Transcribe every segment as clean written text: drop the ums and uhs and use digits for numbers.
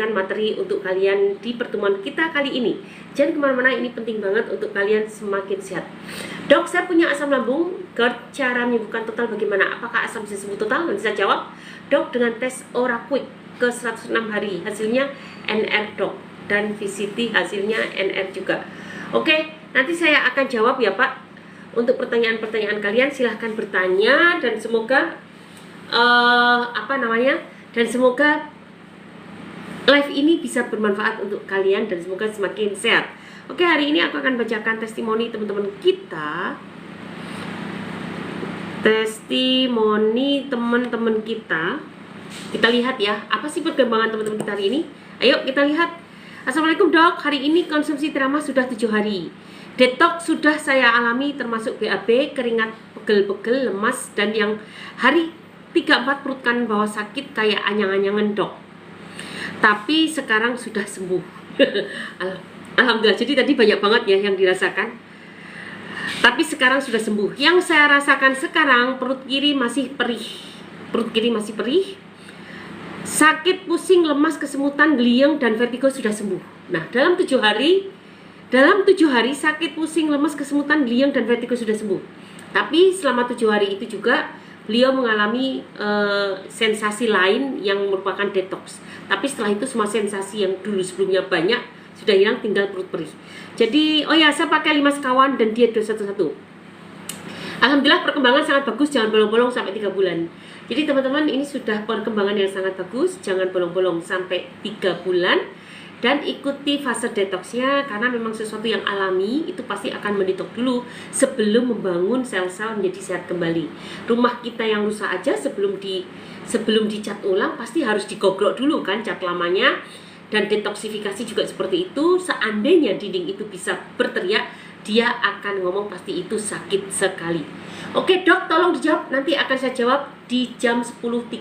materi untuk kalian di pertemuan kita kali ini. Jangan kemana-mana, ini penting banget untuk kalian semakin sehat. Dok, saya punya asam lambung GERD, cara menyembuhkan total bagaimana? Apakah asam bisa sembuh total? Nanti saya jawab. Dok, dengan tes OraQuick ke 106 hari, hasilnya NR dok, dan VCT hasilnya NR juga. Oke, nanti saya akan jawab ya Pak. Untuk pertanyaan-pertanyaan kalian silahkan bertanya, dan semoga dan semoga live ini bisa bermanfaat untuk kalian dan semoga semakin sehat. Oke, hari ini aku akan bacakan testimoni teman-teman kita. Testimoni teman-teman kita. Kita lihat ya, apa sih perkembangan teman-teman kita hari ini? Ayo kita lihat. Assalamualaikum dok, hari ini konsumsi Therama sudah 7 hari. Detox sudah saya alami termasuk BAB, keringat, pegel-pegel, lemas, dan yang hari 3-4 perut kanan bawah sakit kayak anyang-anyangan dok. Tapi sekarang sudah sembuh. Alhamdulillah, jadi tadi banyak banget ya yang dirasakan. Tapi sekarang sudah sembuh. Yang saya rasakan sekarang, perut kiri masih perih. Sakit, pusing, lemas, kesemutan, geliang, dan vertigo sudah sembuh. Nah, dalam 7 hari sakit, pusing, lemas, kesemutan, geliang, dan vertigo sudah sembuh. Tapi selama 7 hari itu juga beliau mengalami sensasi lain yang merupakan detox. Tapi setelah itu semua sensasi yang dulu sebelumnya banyak sudah hilang, tinggal perut perih. Jadi, oh ya, saya pakai 5 sekawan dan diet 211. Alhamdulillah perkembangan sangat bagus, jangan bolong-bolong sampai 3 bulan. Jadi teman-teman, ini sudah perkembangan yang sangat bagus, jangan bolong-bolong sampai 3 bulan. Dan ikuti fase detoxnya, karena memang sesuatu yang alami itu pasti akan mendetox dulu sebelum membangun sel-sel menjadi sehat kembali. Rumah kita yang rusak aja sebelum dicat ulang pasti harus digogrok dulu kan cat lamanya. Dan detoksifikasi juga seperti itu. Seandainya dinding itu bisa berteriak, dia akan ngomong pasti itu sakit sekali. Oke dok, tolong dijawab, nanti akan saya jawab di jam 10.30.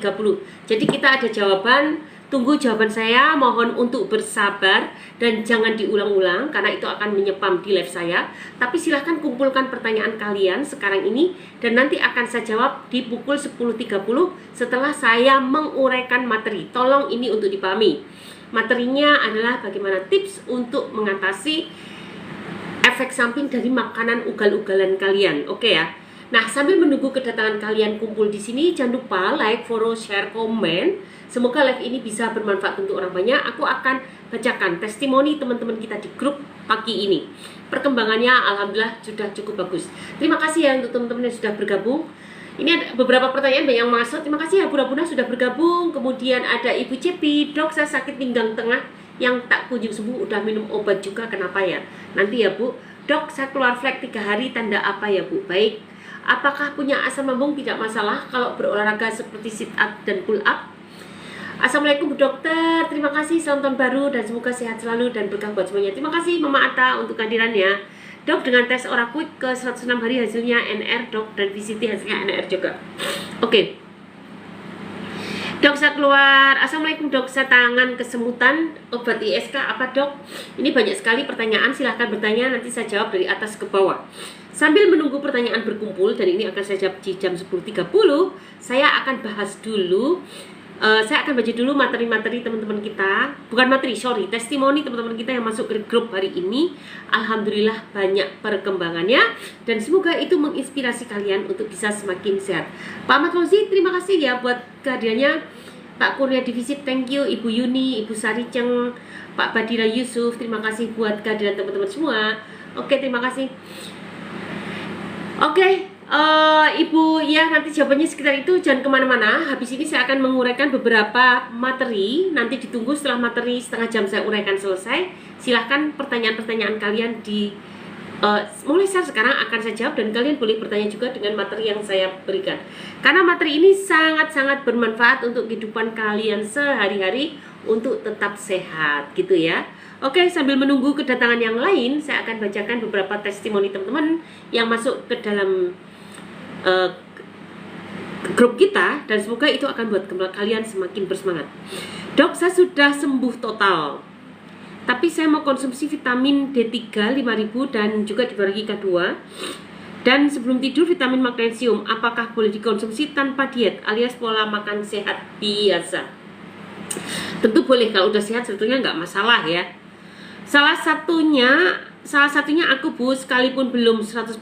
Jadi kita ada jawaban. Tunggu jawaban saya, mohon untuk bersabar dan jangan diulang-ulang karena itu akan menyepam di live saya. Tapi silahkan kumpulkan pertanyaan kalian sekarang ini dan nanti akan saya jawab di pukul 10.30 setelah saya menguraikan materi. Tolong ini untuk dipahami. Materinya adalah bagaimana tips untuk mengatasi efek samping dari makanan ugal-ugalan kalian. Oke ya. Nah, sambil menunggu kedatangan kalian kumpul di sini, jangan lupa like, follow, share, komen. Semoga live ini bisa bermanfaat untuk orang banyak. Aku akan bacakan testimoni teman-teman kita di grup pagi ini. Perkembangannya alhamdulillah sudah cukup bagus. Terima kasih ya untuk teman-teman yang sudah bergabung. Ini ada beberapa pertanyaan yang masuk. Terima kasih ya Bunda sudah bergabung. Kemudian ada Ibu Cepi, dok saya sakit pinggang tengah yang tak kunjung sembuh, udah minum obat juga, kenapa ya? Nanti ya Bu. Dok, saya keluar flek 3 hari, tanda apa ya Bu? Baik. Apakah punya asam lambung? Tidak masalah kalau berolahraga seperti sit up dan pull up. Assalamualaikum Bu Dokter, terima kasih, selamat tahun baru dan semoga sehat selalu dan berkah buat semuanya. Terima kasih Mama Atta untuk kehadirannya. Dok, dengan tes OraQuick ke 106 hari hasilnya NR dok, dan VCT hasilnya NR juga. Oke. Dok, saya keluar. Assalamualaikum dok, saya tangan kesemutan, obat ISK apa dok? Ini banyak sekali pertanyaan, silahkan bertanya, nanti saya jawab dari atas ke bawah. Sambil menunggu pertanyaan berkumpul, dan ini akan saya jawab di jam 10.30, saya akan bahas dulu, saya akan baca dulu materi-materi teman-teman kita. Bukan materi, sorry, testimoni teman-teman kita yang masuk ke grup hari ini. Alhamdulillah banyak perkembangannya, dan semoga itu menginspirasi kalian untuk bisa semakin sehat. Pak Ahmad Fauzi, terima kasih ya buat kehadirannya. Pak Kurnia Divisit, thank you. Ibu Yuni, Ibu Sari Ceng, Pak Badira Yusuf, terima kasih buat kehadiran teman-teman semua. Oke, terima kasih. Oke, Ibu ya, nanti jawabannya sekitar itu, jangan kemana-mana. Habis ini saya akan menguraikan beberapa materi. Nanti ditunggu setelah materi setengah jam saya uraikan selesai. Silahkan pertanyaan-pertanyaan kalian mulai sekarang akan saya jawab, dan kalian boleh bertanya juga dengan materi yang saya berikan. Karena materi ini sangat-sangat bermanfaat untuk kehidupan kalian sehari-hari untuk tetap sehat gitu ya. Oke, sambil menunggu kedatangan yang lain, saya akan bacakan beberapa testimoni teman-teman yang masuk ke dalam grup kita, dan semoga itu akan buat kalian semakin bersemangat. Dok, saya sudah sembuh total, tapi saya mau konsumsi vitamin D3 5000 dan juga dibagi K2, dan sebelum tidur vitamin magnesium. Apakah boleh dikonsumsi tanpa diet alias pola makan sehat biasa? Tentu boleh, kalau udah sehat sebetulnya nggak masalah ya. Salah satunya aku Bu, sekalipun belum 100%,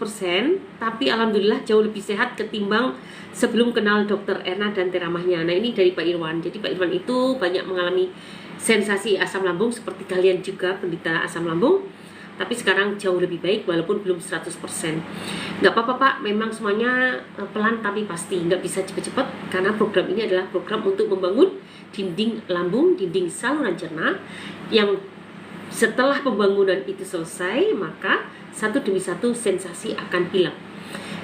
tapi alhamdulillah jauh lebih sehat ketimbang sebelum kenal dokter Erna dan teramahnya. Nah, ini dari Pak Irwan. Jadi Pak Irwan itu banyak mengalami sensasi asam lambung seperti kalian juga penderita asam lambung, tapi sekarang jauh lebih baik walaupun belum 100%. Nggak apa-apa Pak, memang semuanya pelan tapi pasti, nggak bisa cepet-cepet, karena program ini adalah program untuk membangun dinding lambung, dinding saluran cerna, yang setelah pembangunan itu selesai, maka satu demi satu sensasi akan hilang.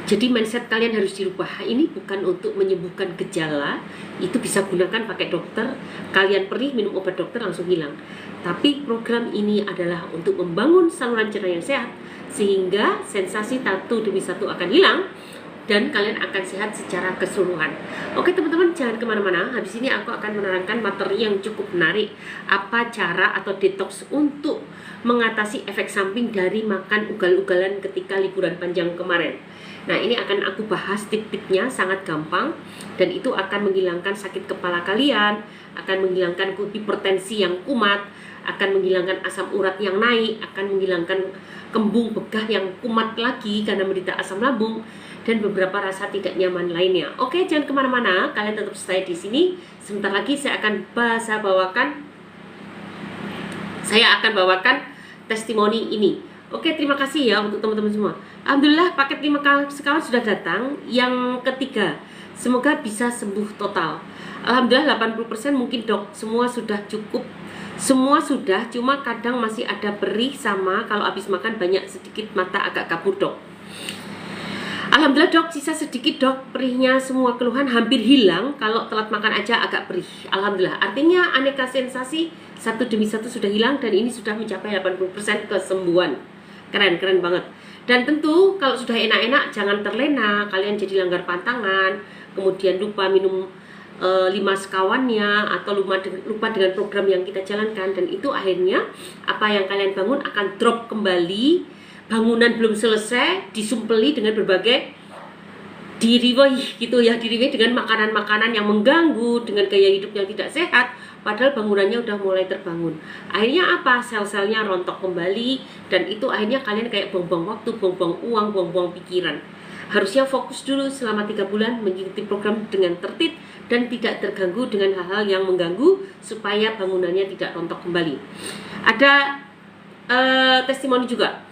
Jadi mindset kalian harus dirubah. Ini bukan untuk menyembuhkan gejala, itu bisa gunakan pakai dokter. Kalian perih minum obat dokter langsung hilang. Tapi program ini adalah untuk membangun saluran cerna yang sehat, sehingga sensasi satu demi satu akan hilang dan kalian akan sehat secara keseluruhan. Oke teman-teman, jangan kemana-mana. Habis ini aku akan menerangkan materi yang cukup menarik. Apa cara atau detox untuk mengatasi efek samping dari makan ugal-ugalan ketika liburan panjang kemarin. Nah, ini akan aku bahas tip-tipnya, sangat gampang, dan itu akan menghilangkan sakit kepala kalian, akan menghilangkan hipertensi yang kumat, akan menghilangkan asam urat yang naik, akan menghilangkan kembung begah yang kumat lagi karena menderita asam lambung, dan beberapa rasa tidak nyaman lainnya. Oke, jangan kemana-mana, kalian tetap stay di sini. Sebentar lagi saya akan bawakan testimoni ini. Oke, terima kasih ya untuk teman-teman semua. Alhamdulillah paket 5 sekawan sudah datang. Yang ketiga, semoga bisa sembuh total. Alhamdulillah 80% mungkin dok, semua sudah cukup. Semua sudah, cuma kadang masih ada perih sama kalau habis makan banyak sedikit mata agak kabur dok. Alhamdulillah dok, sisa sedikit dok, perihnya semua keluhan hampir hilang. Kalau telat makan aja agak perih. Alhamdulillah, artinya aneka sensasi satu demi satu sudah hilang dan ini sudah mencapai 80% kesembuhan. Keren banget. Dan tentu kalau sudah enak-enak jangan terlena, kalian jadi langgar pantangan, kemudian lupa minum 5 sekawannya, atau lupa dengan program yang kita jalankan, dan itu akhirnya apa yang kalian bangun akan drop kembali. Bangunan belum selesai disumpeli dengan berbagai diriweh gitu ya, diriweh dengan makanan-makanan yang mengganggu, dengan gaya hidup yang tidak sehat, padahal bangunannya udah mulai terbangun. Akhirnya apa? Sel-selnya rontok kembali, dan itu akhirnya kalian kayak buang-buang waktu, buang-buang uang, buang-buang pikiran. Harusnya fokus dulu selama 3 bulan mengikuti program dengan tertib dan tidak terganggu dengan hal-hal yang mengganggu, supaya bangunannya tidak rontok kembali. Ada testimoni juga.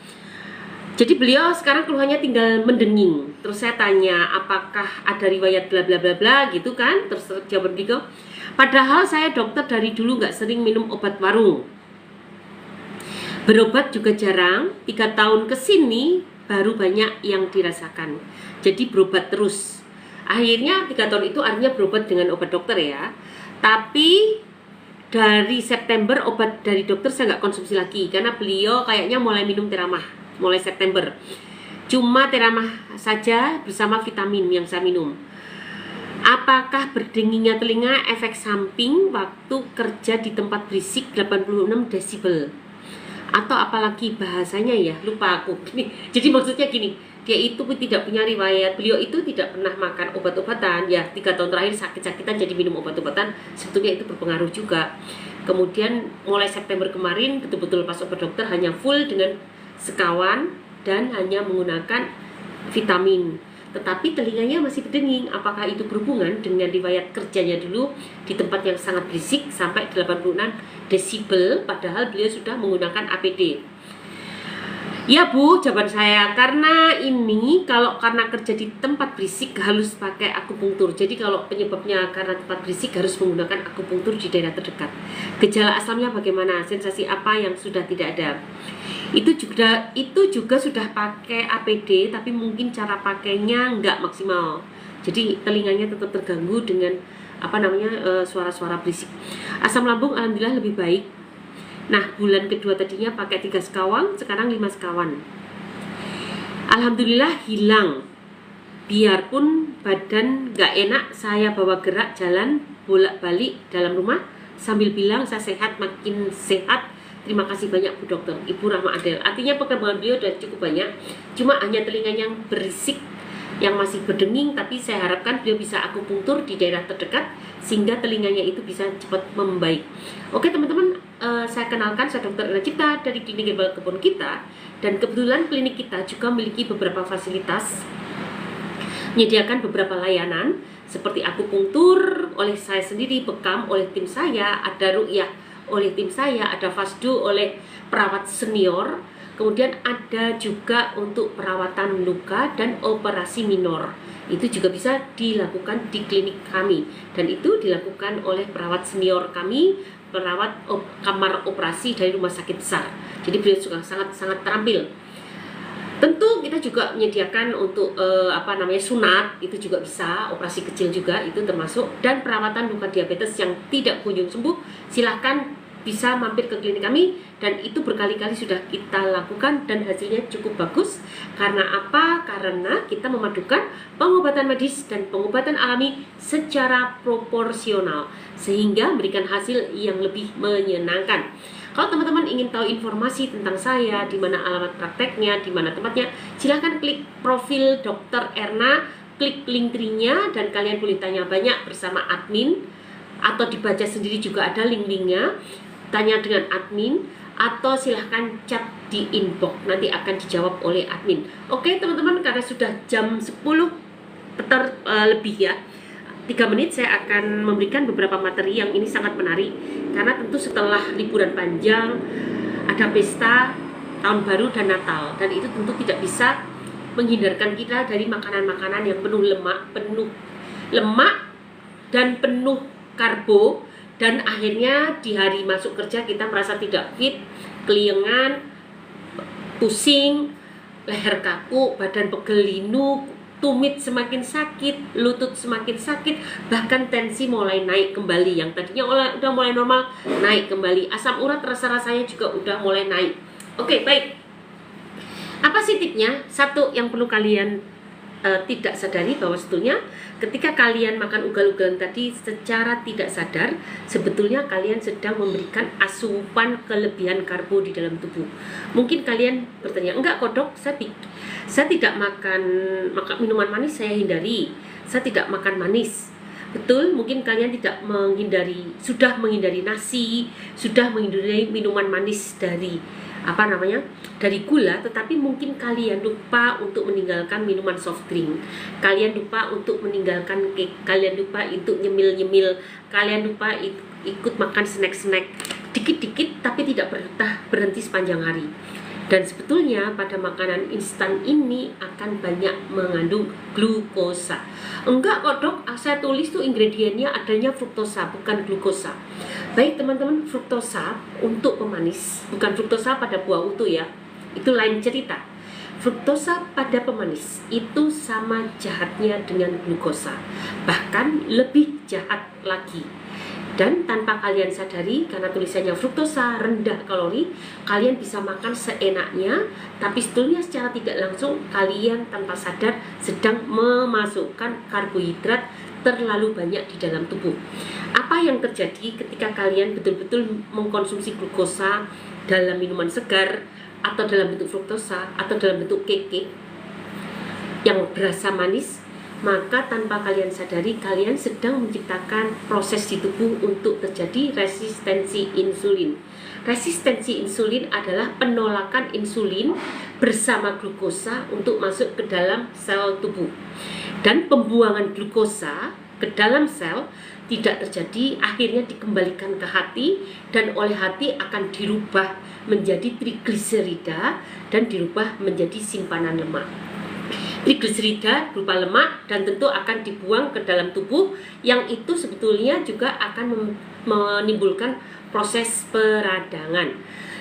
Jadi beliau sekarang keluhannya tinggal mendenging. Terus saya tanya, apakah ada riwayat bla bla bla bla gitu kan? Terus jawab beliau, padahal saya dokter dari dulu nggak sering minum obat warung. Berobat juga jarang, 3 tahun kesini baru banyak yang dirasakan. Jadi berobat terus. Akhirnya 3 tahun itu artinya berobat dengan obat dokter ya. Tapi dari September obat dari dokter saya nggak konsumsi lagi, karena beliau kayaknya mulai minum teramah mulai September. Cuma teramah saja bersama vitamin yang saya minum. Apakah berdengingnya telinga efek samping waktu kerja di tempat berisik 86 desibel? Atau apalagi bahasanya ya, lupa aku. Jadi maksudnya gini, dia itu tidak punya riwayat, beliau itu tidak pernah makan obat-obatan ya, 3 tahun terakhir sakit-sakitan jadi minum obat-obatan, sebetulnya itu berpengaruh juga. Kemudian mulai September kemarin betul-betul pas obat dokter hanya full dengan sekawan dan hanya menggunakan vitamin, tetapi telinganya masih berdenging. Apakah itu berhubungan dengan riwayat kerjanya dulu di tempat yang sangat berisik sampai 86 desibel, padahal beliau sudah menggunakan APD? Ya Bu, jawaban saya, karena ini karena kerja di tempat berisik harus pakai akupunktur. Jadi kalau penyebabnya karena tempat berisik harus menggunakan akupunktur di daerah terdekat. Gejala asamnya bagaimana? Sensasi apa yang sudah tidak ada? Itu juga sudah pakai APD, tapi mungkin cara pakainya nggak maksimal. Jadi telinganya tetap terganggu dengan suara-suara berisik. Asam lambung alhamdulillah lebih baik. Nah, bulan kedua tadinya pakai 3 sekawan, sekarang 5 sekawan. Alhamdulillah hilang. Biarpun badan gak enak, saya bawa gerak jalan bolak-balik dalam rumah sambil bilang saya sehat, makin sehat. Terima kasih banyak Bu Dokter, Ibu Rahma Adel. Artinya perkembangan beliau sudah cukup banyak, cuma hanya telinga yang berisik yang masih berdenging, tapi saya harapkan beliau bisa akupunktur di daerah terdekat sehingga telinganya itu bisa cepat membaik. Oke teman-teman, saya kenalkan, saya Dr. Ira Cipta dari Klinik Herbal Kebun Kita, dan kebetulan klinik kita juga memiliki beberapa fasilitas, menyediakan beberapa layanan seperti akupunktur oleh saya sendiri, bekam oleh tim saya, ada ruqyah oleh tim saya, ada fasdu oleh perawat senior, kemudian ada juga untuk perawatan luka dan operasi minor. Itu juga bisa dilakukan di klinik kami, dan itu dilakukan oleh perawat senior kami, perawat kamar operasi dari rumah sakit besar. Jadi beliau juga sangat terampil. Tentu kita juga menyediakan untuk sunat, itu juga bisa, operasi kecil juga itu termasuk, dan perawatan luka diabetes yang tidak kunjung sembuh, silahkan bisa mampir ke klinik kami, dan itu berkali-kali sudah kita lakukan dan hasilnya cukup bagus. Karena apa? Karena kita memadukan pengobatan medis dan pengobatan alami secara proporsional sehingga memberikan hasil yang lebih menyenangkan. Kalau teman-teman ingin tahu informasi tentang saya, di mana alamat prakteknya, di mana tempatnya, silahkan klik profil Dr. Erna, klik link tree-nya, dan kalian boleh tanya banyak bersama admin, atau dibaca sendiri juga ada link-linknya, tanya dengan admin, atau silahkan chat di inbox, nanti akan dijawab oleh admin. Oke teman-teman, karena sudah jam 10 lebih ya, 3 menit saya akan memberikan beberapa materi yang ini sangat menarik. Karena tentu setelah liburan panjang, ada pesta, tahun baru dan Natal, dan itu tentu tidak bisa menghindarkan kita dari makanan-makanan yang penuh lemak dan penuh karbo, dan akhirnya di hari masuk kerja kita merasa tidak fit, keliengan, pusing, leher kaku, badan pegel linu, tumit semakin sakit, lutut semakin sakit, bahkan tensi mulai naik kembali. Yang tadinya udah mulai normal, naik kembali. Asam urat rasa-rasanya juga udah mulai naik. Oke, baik. Apa sih tipnya? Satu yang perlu kalian tidak sadari, bahwa sebetulnya ketika kalian makan ugal-ugalan tadi secara tidak sadar, sebetulnya kalian sedang memberikan asupan kelebihan karbo di dalam tubuh. Mungkin kalian bertanya, enggak kok dok, saya tidak makan minuman manis, saya hindari, saya tidak makan manis. Betul, mungkin kalian sudah menghindari nasi, sudah menghindari minuman manis dari gula, tetapi mungkin kalian lupa untuk meninggalkan minuman soft drink, kalian lupa untuk meninggalkan cake, kalian lupa untuk nyemil-nyemil, kalian lupa ikut makan snack-snack dikit-dikit tapi tidak berhenti sepanjang hari. Dan sebetulnya pada makanan instan ini akan banyak mengandung glukosa. Enggak kok dok, saya tulis tuh ingredientnya adanya fruktosa, bukan glukosa. Baik teman-teman, fruktosa untuk pemanis, bukan fruktosa pada buah utuh ya, itu lain cerita. Fruktosa pada pemanis itu sama jahatnya dengan glukosa, bahkan lebih jahat lagi. Dan tanpa kalian sadari, karena tulisannya fruktosa rendah kalori, kalian bisa makan seenaknya, tapi sebetulnya secara tidak langsung kalian tanpa sadar sedang memasukkan karbohidrat terlalu banyak di dalam tubuh. Apa yang terjadi ketika kalian betul-betul mengkonsumsi glukosa dalam minuman segar, atau dalam bentuk fruktosa, atau dalam bentuk cake yang berasa manis? Maka tanpa kalian sadari, kalian sedang menciptakan proses di tubuh untuk terjadi resistensi insulin. Resistensi insulin adalah penolakan insulin bersama glukosa untuk masuk ke dalam sel tubuh. Dan pembuangan glukosa ke dalam sel tidak terjadi, akhirnya dikembalikan ke hati, dan oleh hati akan dirubah menjadi trigliserida dan dirubah menjadi simpanan lemak. Trigliserida berupa lemak dan tentu akan dibuang ke dalam tubuh, yang itu sebetulnya juga akan menimbulkan proses peradangan.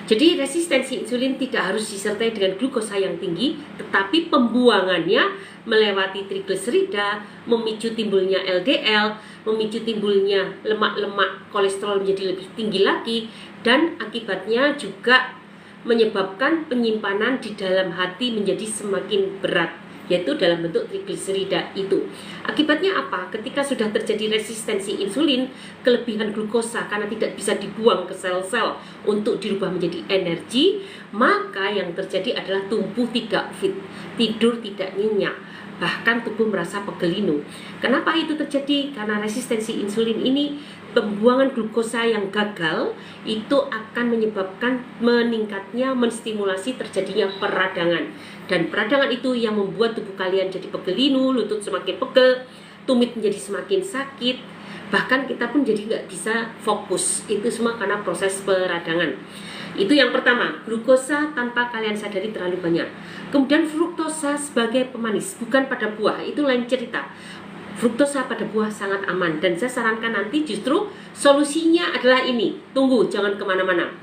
Jadi resistensi insulin tidak harus disertai dengan glukosa yang tinggi, tetapi pembuangannya melewati trigliserida, memicu timbulnya LDL, memicu timbulnya lemak-lemak kolesterol menjadi lebih tinggi lagi, dan akibatnya juga menyebabkan penyimpanan di dalam hati menjadi semakin berat, yaitu dalam bentuk trigliserida itu. Akibatnya apa? Ketika sudah terjadi resistensi insulin, kelebihan glukosa karena tidak bisa dibuang ke sel-sel untuk dirubah menjadi energi, maka yang terjadi adalah tubuh tidak fit, tidur tidak nyenyak, bahkan tubuh merasa pegelinu. Kenapa itu terjadi? Karena resistensi insulin ini, pembuangan glukosa yang gagal itu akan menyebabkan meningkatnya, menstimulasi terjadinya peradangan. Dan peradangan itu yang membuat tubuh kalian jadi pegelinu, lutut semakin pegel, tumit menjadi semakin sakit, bahkan kita pun jadi nggak bisa fokus. Itu semua karena proses peradangan. Itu yang pertama, glukosa tanpa kalian sadari terlalu banyak. Kemudian fruktosa sebagai pemanis, bukan pada buah, itu lain cerita. Fruktosa pada buah sangat aman, dan saya sarankan nanti justru solusinya adalah ini. Tunggu, jangan kemana-mana.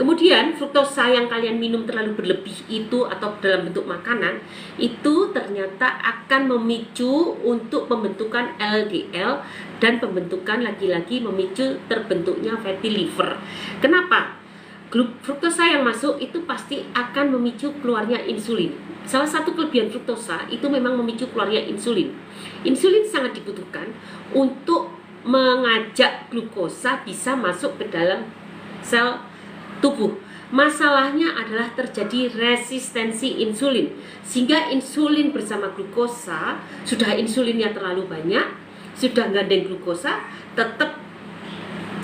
Kemudian fruktosa yang kalian minum terlalu berlebih itu atau dalam bentuk makanan itu ternyata akan memicu untuk pembentukan LDL dan pembentukan lagi-lagi memicu terbentuknya fatty liver. Kenapa? Fruktosa yang masuk itu pasti akan memicu keluarnya insulin. Salah satu kelebihan fruktosa itu memang memicu keluarnya insulin. Insulin sangat dibutuhkan untuk mengajak glukosa bisa masuk ke dalam sel tubuh. Masalahnya adalah terjadi resistensi insulin, sehingga insulin bersama glukosa, sudah insulinnya terlalu banyak, sudah gandeng glukosa, tetap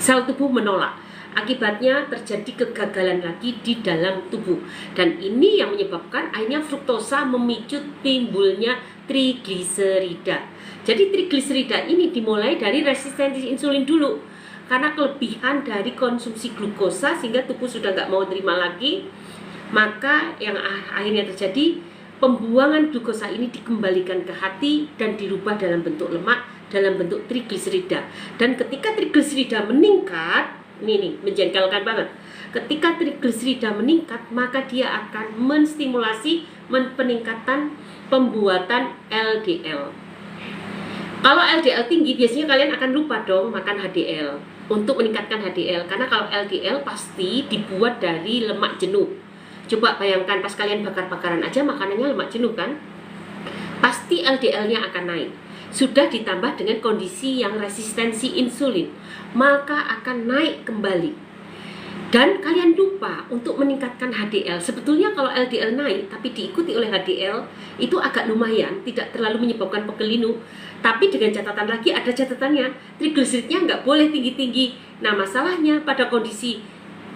sel tubuh menolak. Akibatnya terjadi kegagalan lagi di dalam tubuh, dan ini yang menyebabkan akhirnya fruktosa memicu timbulnya trigliserida. Jadi trigliserida ini dimulai dari resistensi insulin dulu, karena kelebihan dari konsumsi glukosa sehingga tubuh sudah nggak mau terima lagi. Maka yang akhirnya terjadi, pembuangan glukosa ini dikembalikan ke hati dan dirubah dalam bentuk lemak, dalam bentuk trigliserida. Dan ketika trigliserida meningkat, ini nih menjengkelkan banget. Ketika trigliserida meningkat, maka dia akan menstimulasi peningkatan pembuatan LDL. Kalau LDL tinggi, biasanya kalian akan lupa dong makan HDL untuk meningkatkan HDL, karena kalau LDL pasti dibuat dari lemak jenuh. Coba bayangkan pas kalian bakar-bakaran aja makanannya lemak jenuh kan? Pasti LDL-nya akan naik. Sudah ditambah dengan kondisi yang resistensi insulin, maka akan naik kembali. Dan kalian lupa untuk meningkatkan HDL. Sebetulnya kalau LDL naik tapi diikuti oleh HDL, itu agak lumayan, tidak terlalu menyebabkan pegelinu. Tapi dengan catatan lagi, ada catatannya, trigliseridnya nggak boleh tinggi-tinggi. Nah, masalahnya pada kondisi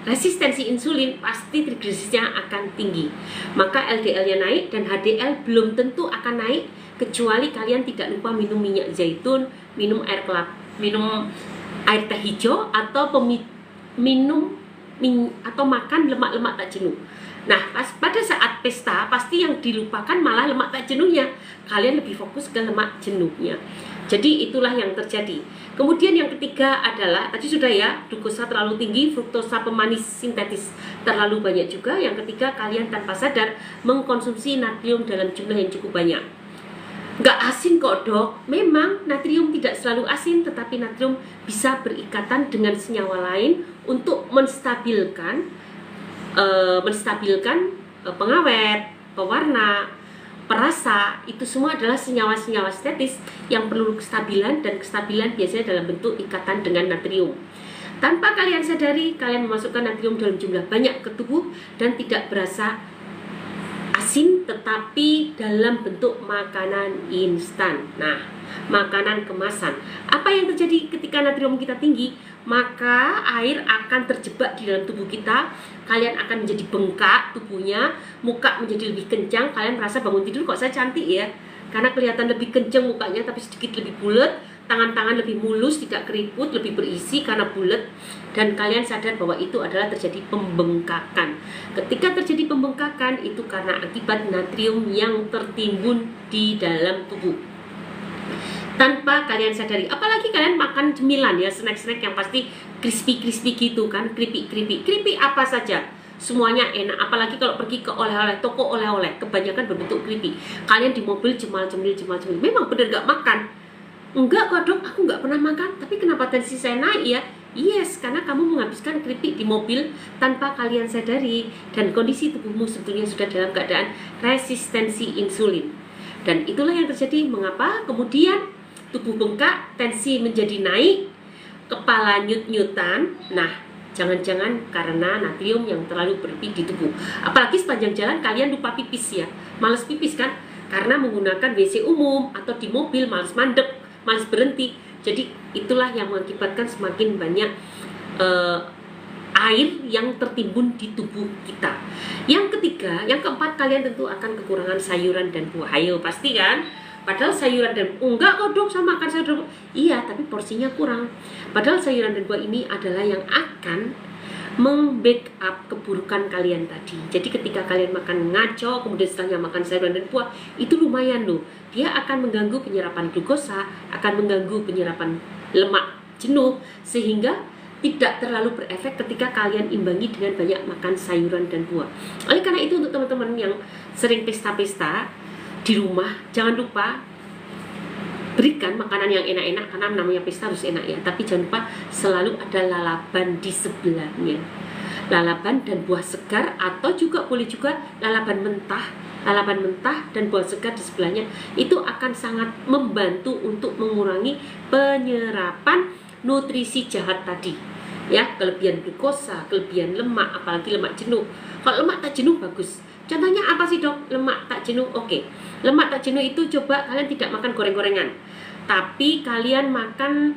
resistensi insulin pasti trigliseridnya akan tinggi. Maka LDL-nya naik dan HDL belum tentu akan naik, kecuali kalian tidak lupa minum minyak zaitun, minum air kelapa, minum air teh hijau, atau atau makan lemak-lemak tak jenuh. Nah, pada saat pesta pasti yang dilupakan malah lemak tak jenuhnya. Kalian lebih fokus ke lemak jenuhnya. Jadi itulah yang terjadi. Kemudian yang ketiga adalah, tadi sudah ya, glukosa terlalu tinggi, fruktosa pemanis sintetis terlalu banyak juga. Yang ketiga, kalian tanpa sadar mengkonsumsi natrium dalam jumlah yang cukup banyak. Nggak asin kok dok, memang natrium tidak selalu asin, tetapi natrium bisa berikatan dengan senyawa lain untuk menstabilkan pengawet, pewarna, perasa. Itu semua adalah senyawa-senyawa sintetis yang perlu kestabilan, dan kestabilan biasanya dalam bentuk ikatan dengan natrium. Tanpa kalian sadari, kalian memasukkan natrium dalam jumlah banyak ke tubuh dan tidak berasa asin, tetapi dalam bentuk makanan instan. Nah, makanan kemasan. Apa yang terjadi ketika natrium kita tinggi? Maka air akan terjebak di dalam tubuh kita. Kalian akan menjadi bengkak tubuhnya, muka menjadi lebih kencang. Kalian merasa bangun tidur kok saya cantik ya, karena kelihatan lebih kencang mukanya tapi sedikit lebih bulat. Tangan-tangan lebih mulus, tidak keriput, lebih berisi karena bulat. Dan kalian sadar bahwa itu adalah terjadi pembengkakan. Ketika terjadi pembengkakan, itu karena akibat natrium yang tertimbun di dalam tubuh tanpa kalian sadari. Apalagi kalian makan cemilan ya, snack-snack yang pasti crispy-crispy gitu kan, keripik apa saja, semuanya enak. Apalagi kalau pergi ke oleh-oleh, toko oleh-oleh, kebanyakan berbentuk keripik. Kalian di mobil cemil-cemil. Memang bener gak makan? Enggak kok dok, aku nggak pernah makan. Tapi kenapa tensi saya naik ya? Yes, karena kamu menghabiskan keripik di mobil tanpa kalian sadari. Dan kondisi tubuhmu sebetulnya sudah dalam keadaan resistensi insulin. Dan itulah yang terjadi mengapa kemudian tubuh bengkak, tensi menjadi naik, kepala nyut-nyutan. Nah, jangan-jangan karena natrium yang terlalu berlebih di tubuh. Apalagi sepanjang jalan kalian lupa pipis ya, males pipis kan? karena menggunakan WC umum atau di mobil malas mandek, malas berhenti. Jadi itulah yang mengakibatkan semakin banyak air yang tertimbun di tubuh kita. Yang ketiga, yang keempat, kalian tentu akan kekurangan sayuran dan buah. Ayo, pasti kan? Padahal sayuran dan enggak kok dok, sama makan sayur dan buah. Iya, tapi porsinya kurang. Padahal sayuran dan buah ini adalah yang akan membackup keburukan kalian tadi. Jadi ketika kalian makan ngaco, kemudian setelahnya makan sayuran dan buah, itu lumayan loh. Dia akan mengganggu penyerapan glukosa, akan mengganggu penyerapan lemak jenuh, sehingga tidak terlalu berefek ketika kalian imbangi dengan banyak makan sayuran dan buah. Oleh karena itu, untuk teman-teman yang sering pesta-pesta di rumah, jangan lupa berikan makanan yang enak-enak, karena namanya pesta harus enak ya. Tapi jangan lupa selalu ada lalaban di sebelahnya, lalaban dan buah segar, atau juga boleh juga lalaban mentah dan buah segar di sebelahnya. Itu akan sangat membantu untuk mengurangi penyerapan nutrisi jahat tadi ya, kelebihan glukosa, kelebihan lemak, apalagi lemak jenuh. Kalau lemak tak jenuh bagus. Contohnya apa sih dok? Lemak tak jenuh. Oke. Lemak tak jenuh itu coba kalian tidak makan goreng-gorengan, tapi kalian makan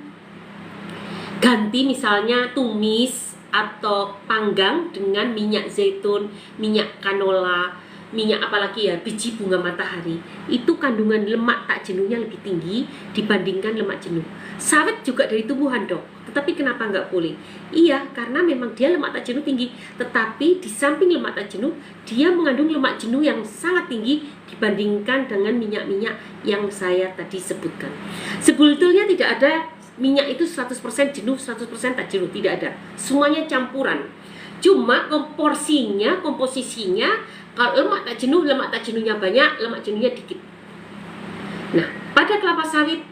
ganti, misalnya tumis atau panggang dengan minyak zaitun, minyak canola, minyak apalagi ya, biji bunga matahari. Itu kandungan lemak tak jenuhnya lebih tinggi dibandingkan lemak jenuh. Sawit juga dari tumbuhan dok, tetapi kenapa nggak boleh? Iya, karena memang dia lemak tak jenuh tinggi, tetapi di samping lemak tak jenuh, dia mengandung lemak jenuh yang sangat tinggi dibandingkan dengan minyak-minyak yang saya tadi sebutkan. Sebetulnya tidak ada minyak itu 100% jenuh, 100% tak jenuh, tidak ada. Semuanya campuran. Cuma porsinya, komposisinya, kalau lemak tak jenuhnya banyak, lemak jenuhnya dikit. Nah, pada kelapa sawit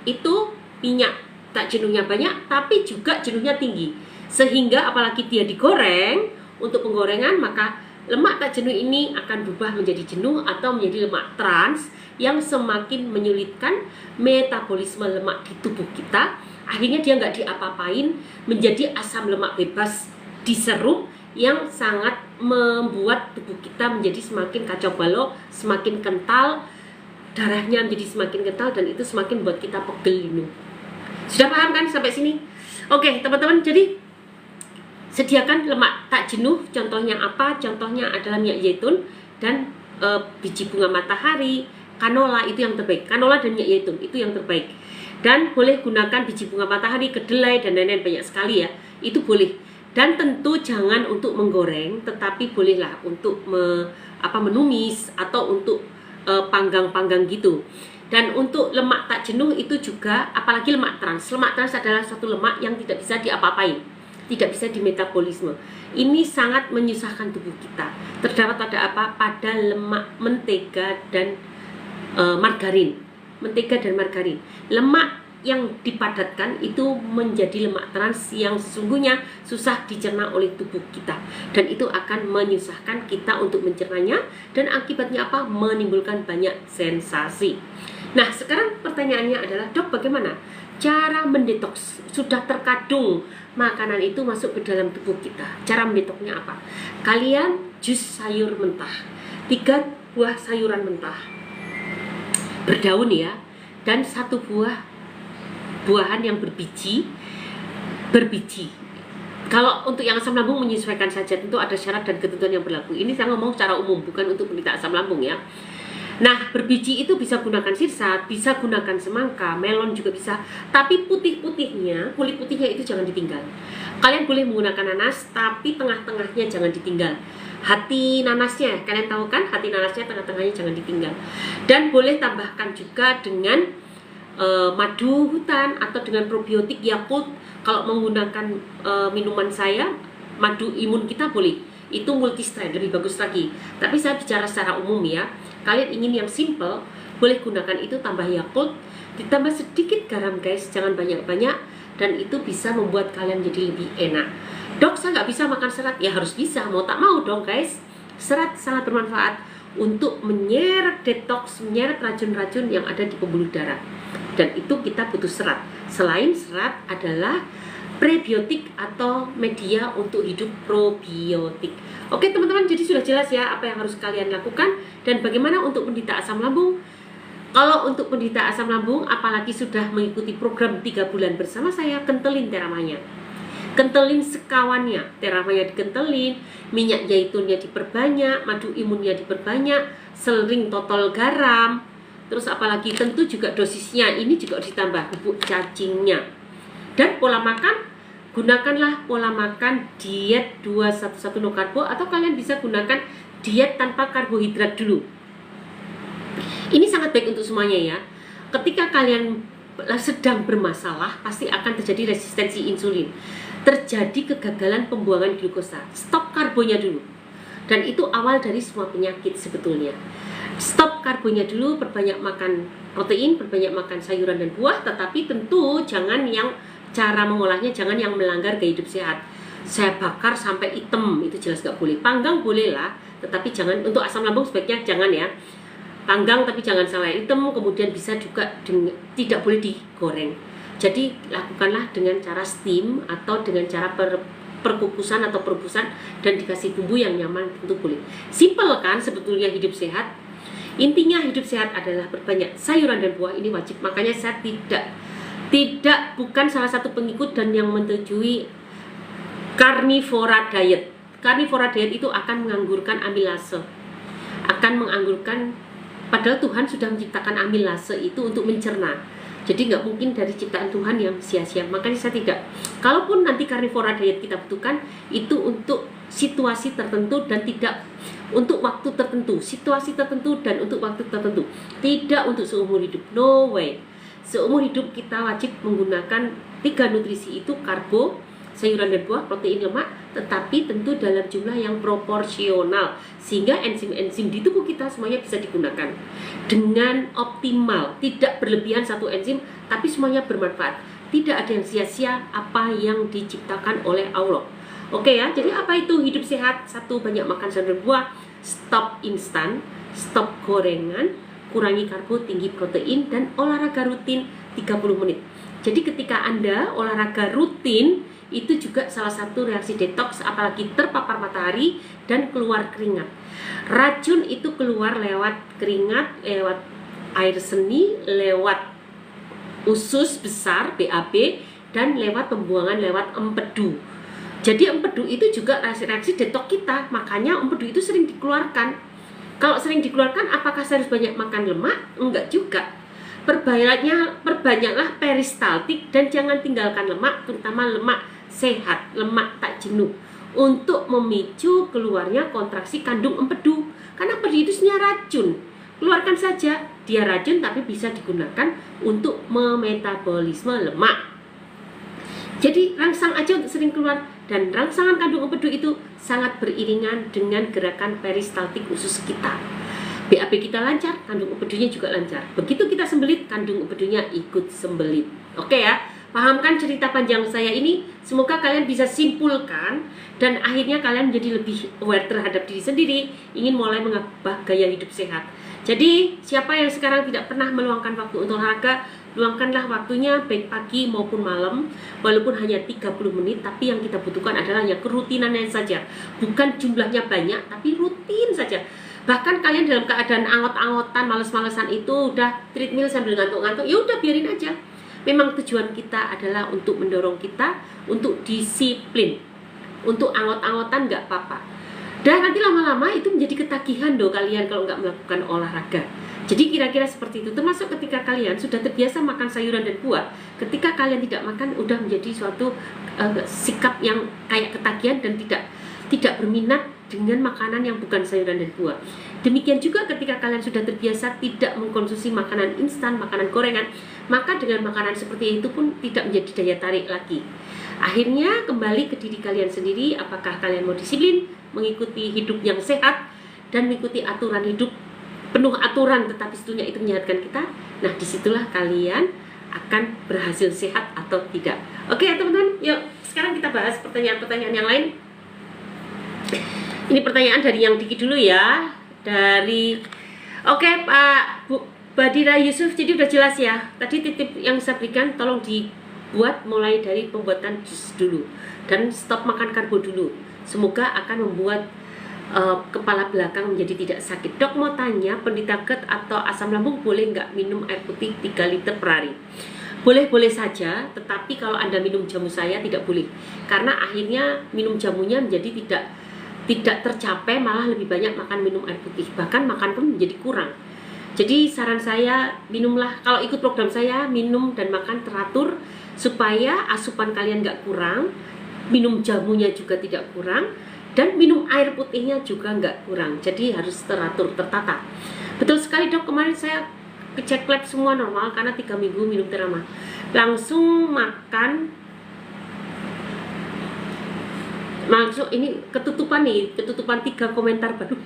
itu minyak tak jenuhnya banyak, tapi juga jenuhnya tinggi. Sehingga apalagi dia digoreng, untuk penggorengan, maka lemak tak jenuh ini akan berubah menjadi jenuh atau menjadi lemak trans yang semakin menyulitkan metabolisme lemak di tubuh kita. Akhirnya dia nggak diapa-apain, menjadi asam lemak bebas diserap yang sangat membuat tubuh kita menjadi semakin kacau balau, semakin kental, darahnya menjadi semakin kental, dan itu semakin buat kita pegel linu. Sudah paham kan sampai sini? Oke teman-teman, jadi sediakan lemak tak jenuh. Contohnya apa? Contohnya adalah minyak zaitun dan biji bunga matahari, canola, itu yang terbaik. Canola dan minyak zaitun itu yang terbaik. Dan boleh gunakan biji bunga matahari, kedelai, dan lain-lain, banyak sekali ya. Itu boleh. Dan tentu jangan untuk menggoreng, tetapi bolehlah untuk menumis atau untuk panggang-panggang gitu. Dan untuk lemak tak jenuh itu juga, apalagi lemak trans. Lemak trans adalah satu lemak yang tidak bisa diapa-apain, tidak bisa dimetabolisme. Ini sangat menyusahkan tubuh kita. Terdapat pada apa? Pada lemak mentega dan margarin. Mentega dan margarin. Lemak yang dipadatkan itu menjadi lemak trans yang sesungguhnya susah dicerna oleh tubuh kita, dan itu akan menyusahkan kita untuk mencernanya, dan akibatnya apa? Menimbulkan banyak sensasi. Nah sekarang pertanyaannya adalah, dok bagaimana cara mendetoks? Sudah terkadung makanan itu masuk ke dalam tubuh kita, cara mendetoksnya apa? Kalian jus sayur mentah, 3 buah sayuran mentah berdaun ya, dan 1 buahan yang berbiji. Kalau untuk yang asam lambung menyesuaikan saja, tentu ada syarat dan ketentuan yang berlaku. Ini saya ngomong secara umum, bukan untuk penderita asam lambung ya. Nah berbiji itu bisa gunakan sirsat, bisa gunakan semangka, melon juga bisa. Tapi putih-putihnya, kulit putihnya itu jangan ditinggal. Kalian boleh menggunakan nanas, tapi tengah-tengahnya jangan ditinggal. Hati nanasnya, kalian tahu kan, hati nanasnya tengah-tengahnya jangan ditinggal. Dan boleh tambahkan juga dengan madu hutan atau dengan probiotik Yakult. Kalau menggunakan minuman saya, madu imun kita boleh, itu multi strain, lebih bagus lagi. Tapi saya bicara secara umum ya. Kalian ingin yang simple, boleh gunakan itu, tambah Yakult, ditambah sedikit garam guys, jangan banyak-banyak, dan itu bisa membuat kalian jadi lebih enak. Dok saya nggak bisa makan serat, ya harus bisa, mau tak mau dong guys. Serat sangat bermanfaat untuk menyeret detoks, menyeret racun-racun yang ada di pembuluh darah, dan itu kita butuh serat. Selain serat adalah prebiotik atau media untuk hidup probiotik. Oke teman-teman, jadi sudah jelas ya apa yang harus kalian lakukan dan bagaimana untuk penderita asam lambung. Kalau untuk penderita asam lambung, apalagi sudah mengikuti program 3 bulan bersama saya, kentelin teramanya. Kentelin sekawannya, teramanya dikentelin, minyak zaitunnya diperbanyak, madu imunnya diperbanyak, sering total garam. Terus apalagi tentu juga dosisnya ini juga ditambah bubuk cacingnya. Dan pola makan, gunakanlah pola makan diet 211 no karbo, atau kalian bisa gunakan diet tanpa karbohidrat dulu. Ini sangat baik untuk semuanya ya. Ketika kalian sedang bermasalah, pasti akan terjadi resistensi insulin, terjadi kegagalan pembuangan glukosa. Stop karbonya dulu. Dan itu awal dari semua penyakit sebetulnya. Stop karbonya dulu, perbanyak makan protein, perbanyak makan sayuran dan buah, tetapi tentu jangan yang cara mengolahnya jangan yang melanggar gaya hidup sehat. Saya bakar sampai hitam, itu jelas gak boleh. Panggang boleh lah, tetapi jangan, untuk asam lambung sebaiknya jangan ya. Panggang tapi jangan sampai hitam, kemudian bisa juga tidak boleh digoreng. Jadi lakukanlah dengan cara steam atau dengan cara perkukusan atau perebusan dan dikasih bumbu yang nyaman, tentu boleh. Simple kan sebetulnya hidup sehat. Intinya hidup sehat adalah berbanyak sayuran dan buah, ini wajib. Makanya saya bukan salah satu pengikut dan yang menyetujui carnivora diet. Carnivora diet itu akan menganggurkan amilase, akan menganggurkan, padahal Tuhan sudah menciptakan amilase itu untuk mencerna. Jadi nggak mungkin dari ciptaan Tuhan yang sia-sia. Makanya saya tidak. Kalaupun nanti carnivora diet kita butuhkan, itu untuk situasi tertentu dan tidak untuk waktu tertentu. Situasi tertentu dan untuk waktu tertentu. Tidak untuk seumur hidup. No way. Seumur hidup kita wajib menggunakan 3 nutrisi itu: karbo, sayuran dan buah, protein, lemak, tetapi tentu dalam jumlah yang proporsional sehingga enzim-enzim di tubuh kita semuanya bisa digunakan dengan optimal, tidak berlebihan satu enzim tapi semuanya bermanfaat. Tidak ada yang sia-sia apa yang diciptakan oleh Allah. Oke ya, jadi apa itu hidup sehat? 1, banyak makan sayur dan buah, stop instan, stop gorengan, kurangi karbo, tinggi protein, dan olahraga rutin 30 menit. Jadi ketika Anda olahraga rutin, itu juga salah satu reaksi detox, apalagi terpapar matahari dan keluar keringat. Racun itu keluar lewat keringat, lewat air seni, lewat usus besar BAB, dan lewat pembuangan lewat empedu. Jadi empedu itu juga reaksi detox kita, makanya empedu itu sering dikeluarkan. Kalau sering dikeluarkan, apakah saya harus banyak makan lemak? Enggak juga. Perbanyaklah peristaltik dan jangan tinggalkan lemak, terutama lemak sehat, lemak tak jenuh, untuk memicu keluarnya kontraksi kandung empedu. Karena empedu itu sebenarnya racun. Keluarkan saja, dia racun tapi bisa digunakan untuk memetabolisme lemak. Jadi rangsang aja untuk sering keluar, dan rangsangan kandung empedu itu sangat beriringan dengan gerakan peristaltik usus kita. BAB kita lancar, kandung empedunya juga lancar. Begitu kita sembelit, kandung empedunya ikut sembelit. Oke ya, pahamkan cerita panjang saya ini. Semoga kalian bisa simpulkan dan akhirnya kalian menjadi lebih aware terhadap diri sendiri, ingin mulai mengubah gaya hidup sehat. Jadi siapa yang sekarang tidak pernah meluangkan waktu untuk olahraga, luangkanlah waktunya baik pagi maupun malam, walaupun hanya 30 menit, tapi yang kita butuhkan adalah hanya kerutinannya saja. Bukan jumlahnya banyak, tapi rutin saja. Bahkan kalian dalam keadaan angot-angotan, males-malesan itu udah treadmill sambil ngantuk-ngantuk, ya udah biarin aja. Memang tujuan kita adalah untuk mendorong kita untuk disiplin. Untuk angot-angotan nggak apa-apa. Dan nanti lama-lama itu menjadi ketagihan loh kalian kalau nggak melakukan olahraga. Jadi kira-kira seperti itu. Termasuk ketika kalian sudah terbiasa makan sayuran dan buah, ketika kalian tidak makan udah menjadi suatu sikap yang kayak ketagihan dan tidak berminat dengan makanan yang bukan sayuran dan buah. Demikian juga ketika kalian sudah terbiasa tidak mengkonsumsi makanan instan, makanan gorengan, maka dengan makanan seperti itu pun tidak menjadi daya tarik lagi. Akhirnya kembali ke diri kalian sendiri, apakah kalian mau disiplin, mengikuti hidup yang sehat, dan mengikuti aturan hidup penuh aturan, tetapi sebetulnya itu menyehatkan kita. Nah, disitulah kalian akan berhasil sehat atau tidak. Oke ya teman-teman, yuk sekarang kita bahas pertanyaan-pertanyaan yang lain. Ini pertanyaan dari yang Diki dulu ya. Oke Pak Badira Yusuf, jadi udah jelas ya. Tadi titip yang saya berikan tolong buat mulai dari pembuatan jus dulu dan stop makan karbo dulu. Semoga akan membuat kepala belakang menjadi tidak sakit. Dok mau tanya, penderita GERD atau asam lambung boleh nggak minum air putih 3 liter per hari? Boleh-boleh saja, tetapi kalau Anda minum jamu saya tidak boleh. Karena akhirnya minum jamunya menjadi tidak tercapai, malah lebih banyak makan minum air putih. Bahkan makan pun menjadi kurang. Jadi saran saya, minumlah, kalau ikut program saya, minum dan makan teratur supaya asupan kalian nggak kurang, minum jamunya juga tidak kurang, dan minum air putihnya juga nggak kurang. Jadi harus teratur, tertata. Betul sekali dok, kemarin saya cek lab semua normal karena 3 minggu minum Therama. Langsung makan, langsung ini ketutupan 3 komentar baru.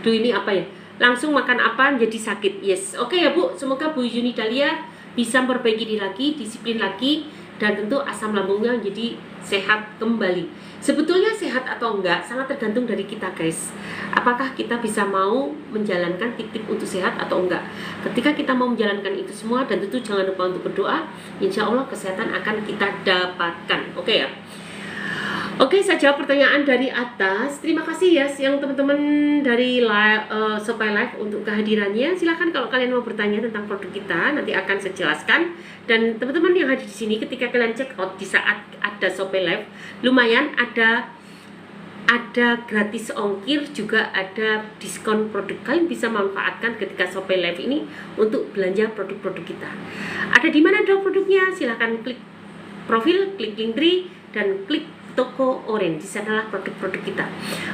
Duh ini apa ya? Langsung makan apa jadi sakit? Yes, oke ya Bu. Semoga Bu Yuni Dahlia bisa memperbaiki diri lagi, disiplin lagi, dan tentu asam lambungnya menjadi sehat kembali. Sebetulnya sehat atau enggak sangat tergantung dari kita guys. Apakah kita bisa mau menjalankan tip-tip untuk sehat atau enggak. Ketika kita mau menjalankan itu semua, dan tentu jangan lupa untuk berdoa, insya Allah kesehatan akan kita dapatkan. Oke ya. Oke, saya jawab pertanyaan dari atas. Terima kasih ya yang teman-teman dari Sopai Live untuk kehadirannya. Silahkan kalau kalian mau bertanya tentang produk kita, nanti akan saya jelaskan. Dan teman-teman yang hadir di sini, ketika kalian check out di saat ada Sopai Live, lumayan ada gratis ongkir, juga ada diskon produk. Kalian bisa manfaatkan ketika Sopai Live ini untuk belanja produk-produk kita. Ada di mana dong produknya? Silahkan klik profil, klik link tree, dan klik toko orange. Di sanalah produk-produk kita.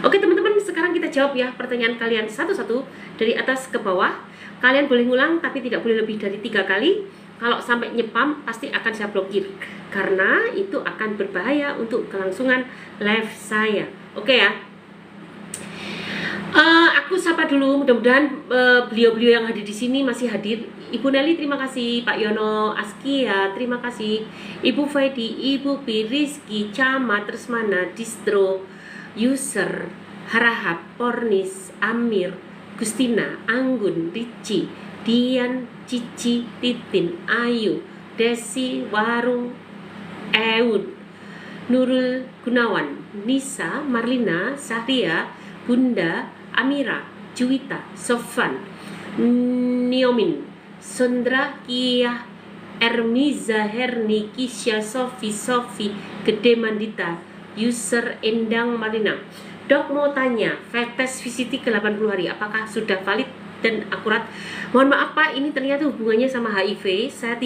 Oke teman-teman, sekarang kita jawab ya pertanyaan kalian satu-satu dari atas ke bawah. Kalian boleh ngulang tapi tidak boleh lebih dari 3 kali. Kalau sampai nyepam pasti akan saya blokir, karena itu akan berbahaya untuk kelangsungan live saya. Oke ya. Aku sapa dulu, mudah-mudahan beliau-beliau yang hadir di sini masih hadir. Ibu Nelly terima kasih, Pak Yono Askia terima kasih, Ibu Faidi, Ibu Rizky, Camat, Tresmana, Distro, User, Harahap, Pornis, Amir, Gustina, Anggun, Ricci, Dian, Cici, Titin, Ayu, Desi, Warung, Eun, Nurul Gunawan, Nisa, Marlina, Sahria, Bunda, Amira, Juwita, Sofan, Niomin, Sondra, Kia, Ermiza, Herni, Kisha, Sofi, Gede Mandita, User, Endang, Marina. Dok mau tanya, tes VCT ke 80 hari apakah sudah valid dan akurat? Mohon maaf Pak, ini ternyata hubungannya sama HIV. Saya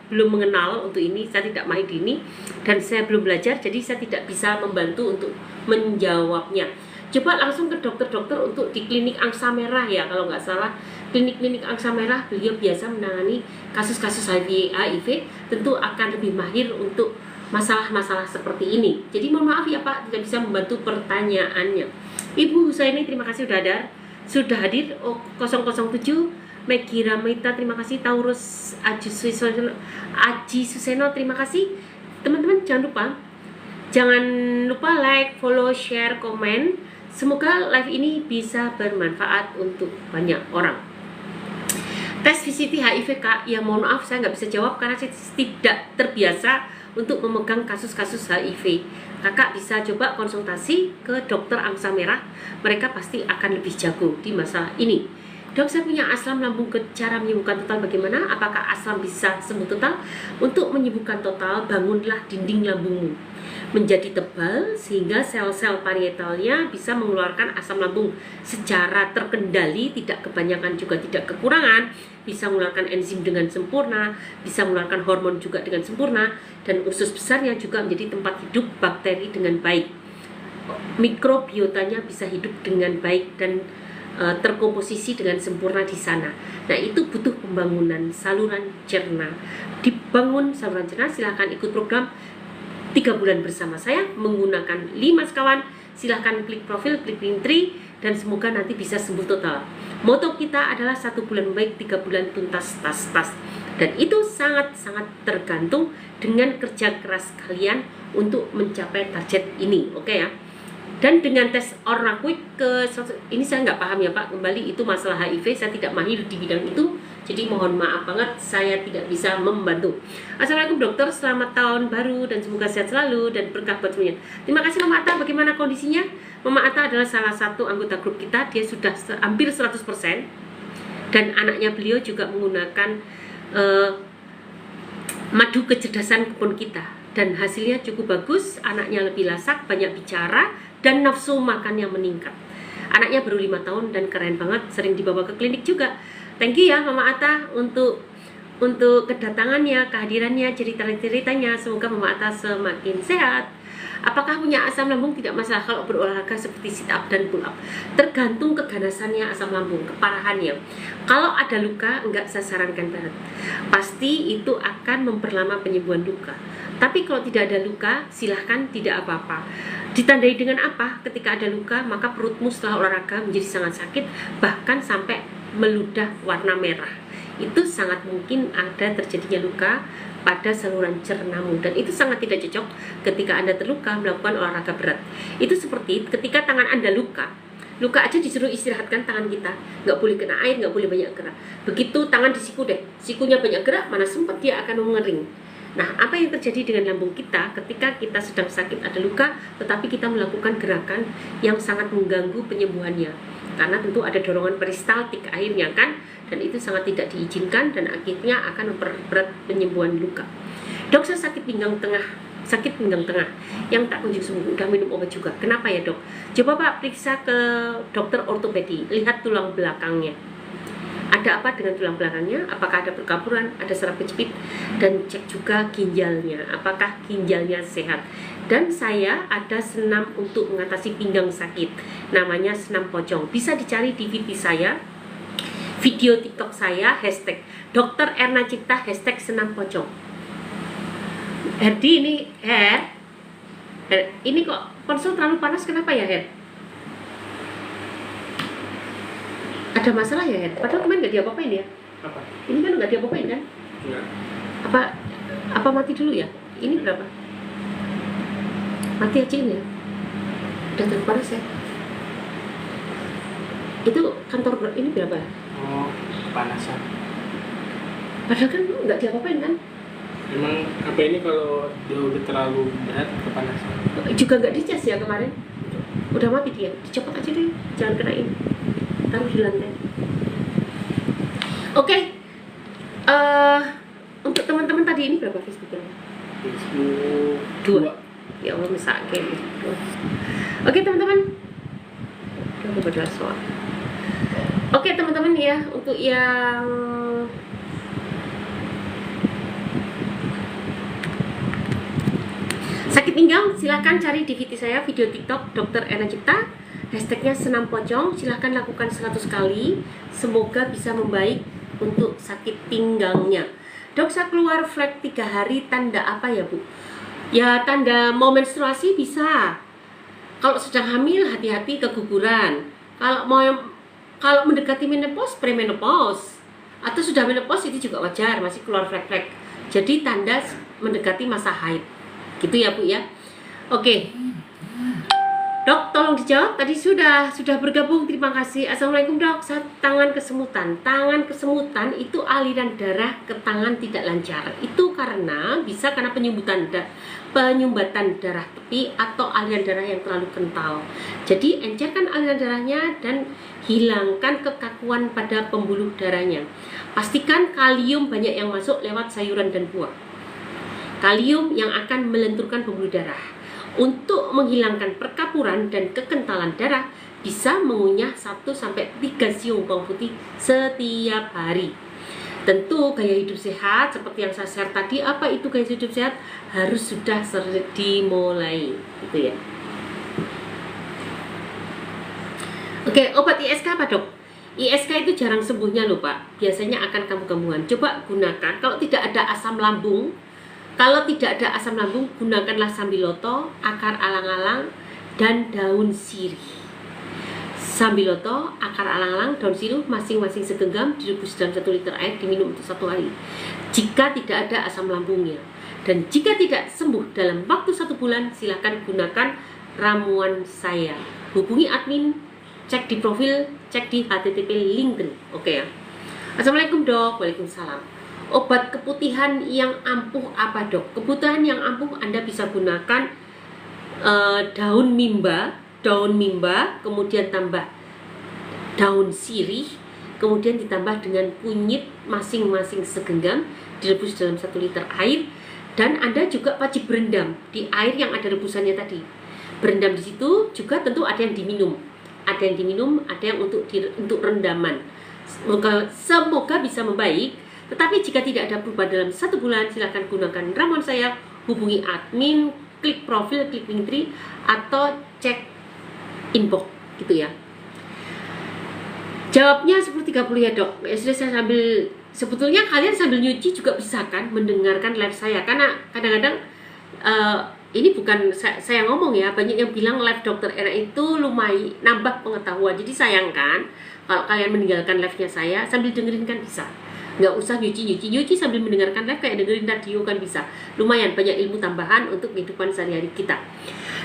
belum mengenal untuk ini, saya tidak mahir di ini, dan saya belum belajar, jadi saya tidak bisa membantu untuk menjawabnya. Coba langsung ke dokter-dokter untuk di klinik Angsa Merah ya, kalau nggak salah klinik Angsa Merah, beliau biasa menangani kasus-kasus HIV, tentu akan lebih mahir untuk masalah-masalah seperti ini. Jadi mohon maaf ya Pak, tidak bisa membantu pertanyaannya. Ibu Husaini terima kasih sudah hadir. 007 Megi Ramita terima kasih. Taurus Aji Suseno terima kasih. Teman-teman jangan lupa like, follow, share, komen. Semoga live ini bisa bermanfaat untuk banyak orang. Tes VCT HIV Kak, ya mohon maaf saya nggak bisa jawab karena saya tidak terbiasa untuk memegang kasus-kasus HIV. Kakak bisa coba konsultasi ke dokter Angsa Merah, mereka pasti akan lebih jago di masalah ini. Dok, saya punya asam lambung, cara menyembuhkan total bagaimana? Apakah asam bisa sembuh total? Untuk menyembuhkan total, bangunlah dinding lambungmu menjadi tebal sehingga sel-sel parietalnya bisa mengeluarkan asam lambung secara terkendali, tidak kebanyakan juga tidak kekurangan, bisa mengeluarkan enzim dengan sempurna, bisa mengeluarkan hormon juga dengan sempurna, dan usus besarnya juga menjadi tempat hidup bakteri dengan baik. Mikrobiotanya bisa hidup dengan baik dan terkomposisi dengan sempurna di sana. Nah, itu butuh pembangunan saluran cerna. Dibangun saluran cerna, silahkan ikut program 3 bulan bersama saya menggunakan 5 sekawan. Silahkan klik profil, klik link tree, dan semoga nanti bisa sembuh total. Moto kita adalah 1 bulan baik, 3 bulan tuntas tas. Dan itu sangat-sangat tergantung dengan kerja keras kalian untuk mencapai target ini. Oke ya. Dan dengan tes Orna Quick ini saya nggak paham ya Pak, kembali itu masalah HIV, saya tidak mahir di bidang itu, Jadi mohon maaf banget saya tidak bisa membantu. Assalamualaikum dokter, selamat tahun baru dan semoga sehat selalu dan berkah buat semuanya. Terima kasih Mama Atta, bagaimana kondisinya? Mama Atta adalah salah satu anggota grup kita, dia sudah hampir 100% dan anaknya beliau juga menggunakan madu kecerdasan kebun kita dan hasilnya cukup bagus. Anaknya lebih lasak, banyak bicara, dan nafsu makannya meningkat. Anaknya baru 5 tahun dan keren banget, sering dibawa ke klinik juga. Thank you ya Mama Atta untuk kedatangannya, kehadirannya, cerita-ceritanya. Semoga Mama Atta semakin sehat. Apakah punya asam lambung? Tidak masalah kalau berolahraga seperti sit up dan pull up. Tergantung keganasannya asam lambung, keparahannya. Kalau ada luka, enggak saya sarankan banget. Pasti itu akan memperlama penyembuhan luka. Tapi kalau tidak ada luka, silahkan, tidak apa-apa. Ditandai dengan apa? Ketika ada luka, maka perutmu setelah olahraga menjadi sangat sakit, bahkan sampai meludah warna merah. Itu sangat mungkin ada terjadinya luka pada saluran cernamu, dan itu sangat tidak cocok ketika Anda terluka melakukan olahraga berat. Itu seperti ketika tangan Anda luka aja disuruh istirahatkan tangan kita, nggak boleh kena air, nggak boleh banyak gerak. Begitu tangan disiku deh, sikunya banyak gerak, mana sempat dia akan mengering. Nah, apa yang terjadi dengan lambung kita ketika kita sedang sakit, ada luka, tetapi kita melakukan gerakan yang sangat mengganggu penyembuhannya? Karena tentu ada dorongan peristaltik akhirnya kan, dan itu sangat tidak diizinkan dan akhirnya akan memperberat penyembuhan luka. Dok, saya sakit pinggang tengah yang tak kunjung sembuh, udah minum obat juga. Kenapa ya dok? Coba Pak periksa ke dokter ortopedi, lihat tulang belakangnya. Ada apa dengan tulang belakangnya? Apakah ada perkapuran, ada serap kejepit, dan cek juga ginjalnya, apakah ginjalnya sehat. Dan saya ada senam untuk mengatasi pinggang sakit, namanya senam pocong. Bisa dicari di VT saya, video TikTok saya, hashtag Dr. Erna Cipta, hashtag senam pocong. Herdi, ini ini kok konsol terlalu panas, kenapa ya Her? Ada masalah ya Her? Padahal kemarin nggak diapa-apain ya? Apa? Ini kan nggak diapa-apain kan? Enggak. Apa mati dulu ya? Ini berapa? Mati aja ini ya? Udah terlalu panas ya? Itu kantor ini berapa? Oh, kepanasan. Padahal kan nggak diapa-apain kan? Memang apa ini kalau dia udah terlalu berat kepanasan? Juga nggak dicas ya kemarin? Udah mati dia, dicopot aja deh, jangan kenain. Taruh di lantai. Oke. Untuk teman-teman tadi ini berapa Facebooknya? Facebook 2. Ya Allah, misalnya oke teman-teman, aku berdoa soal. Oke teman-teman ya, untuk yang sakit pinggang, silahkan cari di VT saya, video TikTok Dr. Erna Cipta, hashtagnya senam pocong. Silahkan lakukan 100 kali, semoga bisa membaik untuk sakit pinggangnya. Dok, saya keluar flek 3 hari, tanda apa ya Bu? Ya tanda mau menstruasi bisa. Kalau sedang hamil hati-hati keguguran. Kalau mendekati menopause, premenopause, atau sudah menopause itu juga wajar, masih keluar flek-flek. Jadi tanda mendekati masa haid. Gitu ya Bu ya. Oke. Dok, tolong dijawab. Tadi sudah bergabung. Terima kasih. Assalamualaikum Dok. Tangan kesemutan. Tangan kesemutan itu aliran darah ke tangan tidak lancar. Itu karena penyumbatan darah tepi atau aliran darah yang terlalu kental. Jadi encerkan aliran darahnya dan hilangkan kekakuan pada pembuluh darahnya. Pastikan kalium banyak yang masuk lewat sayuran dan buah. Kalium yang akan melenturkan pembuluh darah. Untuk menghilangkan perkapuran dan kekentalan darah, bisa mengunyah 1-3 siung bawang putih setiap hari. Tentu gaya hidup sehat seperti yang saya share tadi. Apa itu gaya hidup sehat? Harus sudah dimulai, gitu ya. Oke, obat ISK apa dok? ISK itu jarang sembuhnya loh Pak. Biasanya akan kambuh-kambuhan. Coba gunakan. Kalau tidak ada asam lambung, gunakanlah sambiloto, akar alang-alang, dan daun sirih. Sambiloto, akar alang-alang, daun sirih masing-masing segenggam, direbus dalam 1 liter air, diminum untuk 1 hari. Jika tidak ada asam lambungnya, dan jika tidak sembuh dalam waktu 1 bulan, silahkan gunakan ramuan saya. Hubungi admin, cek di profil, cek di http link. Oke ya. Assalamualaikum dok. Waalaikumsalam. Obat keputihan yang ampuh apa dok? Keputihan yang ampuh Anda bisa gunakan daun mimba, kemudian tambah daun sirih, kemudian ditambah dengan kunyit masing-masing segenggam, direbus dalam 1 liter air, dan Anda juga wajib berendam di air yang ada rebusannya tadi. Berendam di situ juga tentu ada yang diminum, ada yang untuk rendaman. Semoga bisa membaik. Tetapi jika tidak ada perubahan dalam 1 bulan, silahkan gunakan ramuan saya, hubungi admin, klik profil, klik Linktree, atau cek inbox gitu ya. Jawabnya 10:30 ya dok. Ya sudah, saya sambil, sebetulnya kalian sambil nyuci juga bisa kan mendengarkan live saya, karena kadang-kadang ini bukan saya ngomong ya, banyak yang bilang live dokter Era itu lumayan nambah pengetahuan. Jadi sayangkan kalau kalian meninggalkan live-nya saya sambil dengerin kan bisa. Nggak usah nyuci sambil mendengarkan live, kayak dengerin radio kan bisa. Lumayan banyak ilmu tambahan untuk kehidupan sehari-hari kita.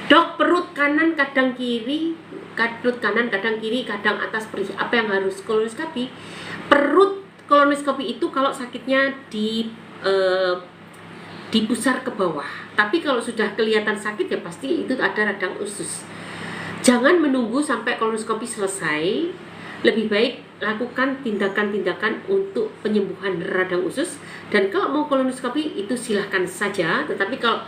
Dok, perut kanan kadang kiri, kadang atas perih. Apa yang harus kolonoskopi? Perut kolonoskopi itu kalau sakitnya di pusar ke bawah. Tapi kalau sudah kelihatan sakit ya pasti itu ada radang usus. Jangan menunggu sampai kolonoskopi selesai. Lebih baik lakukan tindakan-tindakan untuk penyembuhan radang usus. Dan kalau mau kolonoskopi itu silahkan saja. Tetapi kalau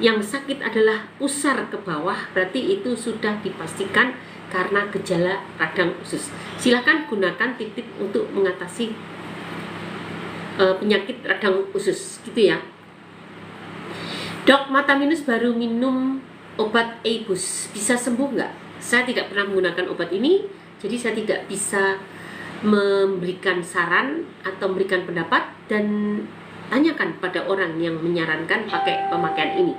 yang sakit adalah pusar ke bawah, berarti itu sudah dipastikan karena gejala radang usus. Silahkan gunakan tip-tip untuk mengatasi penyakit radang usus gitu ya. Dok, mata minus baru minum obat Eibus, bisa sembuh nggak? Saya tidak pernah menggunakan obat ini, jadi saya tidak bisa memberikan saran atau memberikan pendapat, dan tanyakan pada orang yang menyarankan pakai pemakaian ini.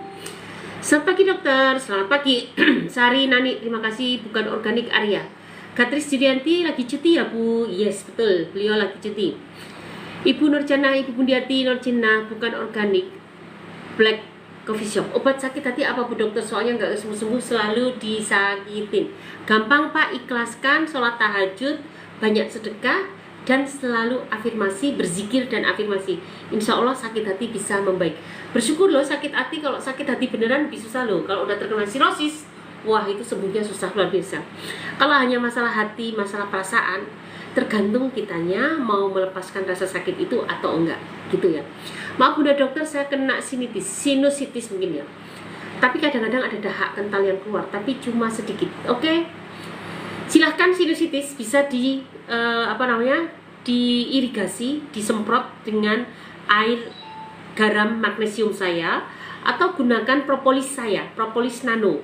Selamat pagi dokter, selamat pagi. Sari Nani, terima kasih, bukan organik Arya. Katris Judianti lagi cuti ya Bu? Yes, betul, beliau lagi cuti. Ibu Nurjana, Ibu Bundiati Nurjana, bukan organik Black Coffee Shop. Obat sakit hati apa Bu dokter? Soalnya nggak sembuh-sembuh, selalu disakitin. Gampang Pak, ikhlaskan, sholat tahajud, banyak sedekah, dan selalu afirmasi, berzikir dan afirmasi. Insya Allah sakit hati bisa membaik. Bersyukur loh sakit hati, kalau sakit hati beneran lebih susah loh. Kalau udah terkena sirosis, wah itu sembuhnya susah luar biasa. Kalau hanya masalah hati, masalah perasaan, tergantung kitanya mau melepaskan rasa sakit itu atau enggak gitu ya. Maaf Bunda dokter, saya kena sinusitis mungkin ya. Tapi kadang-kadang ada dahak kental yang keluar, tapi cuma sedikit. Oke. Silahkan sinusitis bisa diirigasi, disemprot dengan air garam magnesium saya, atau gunakan propolis saya, propolis nano.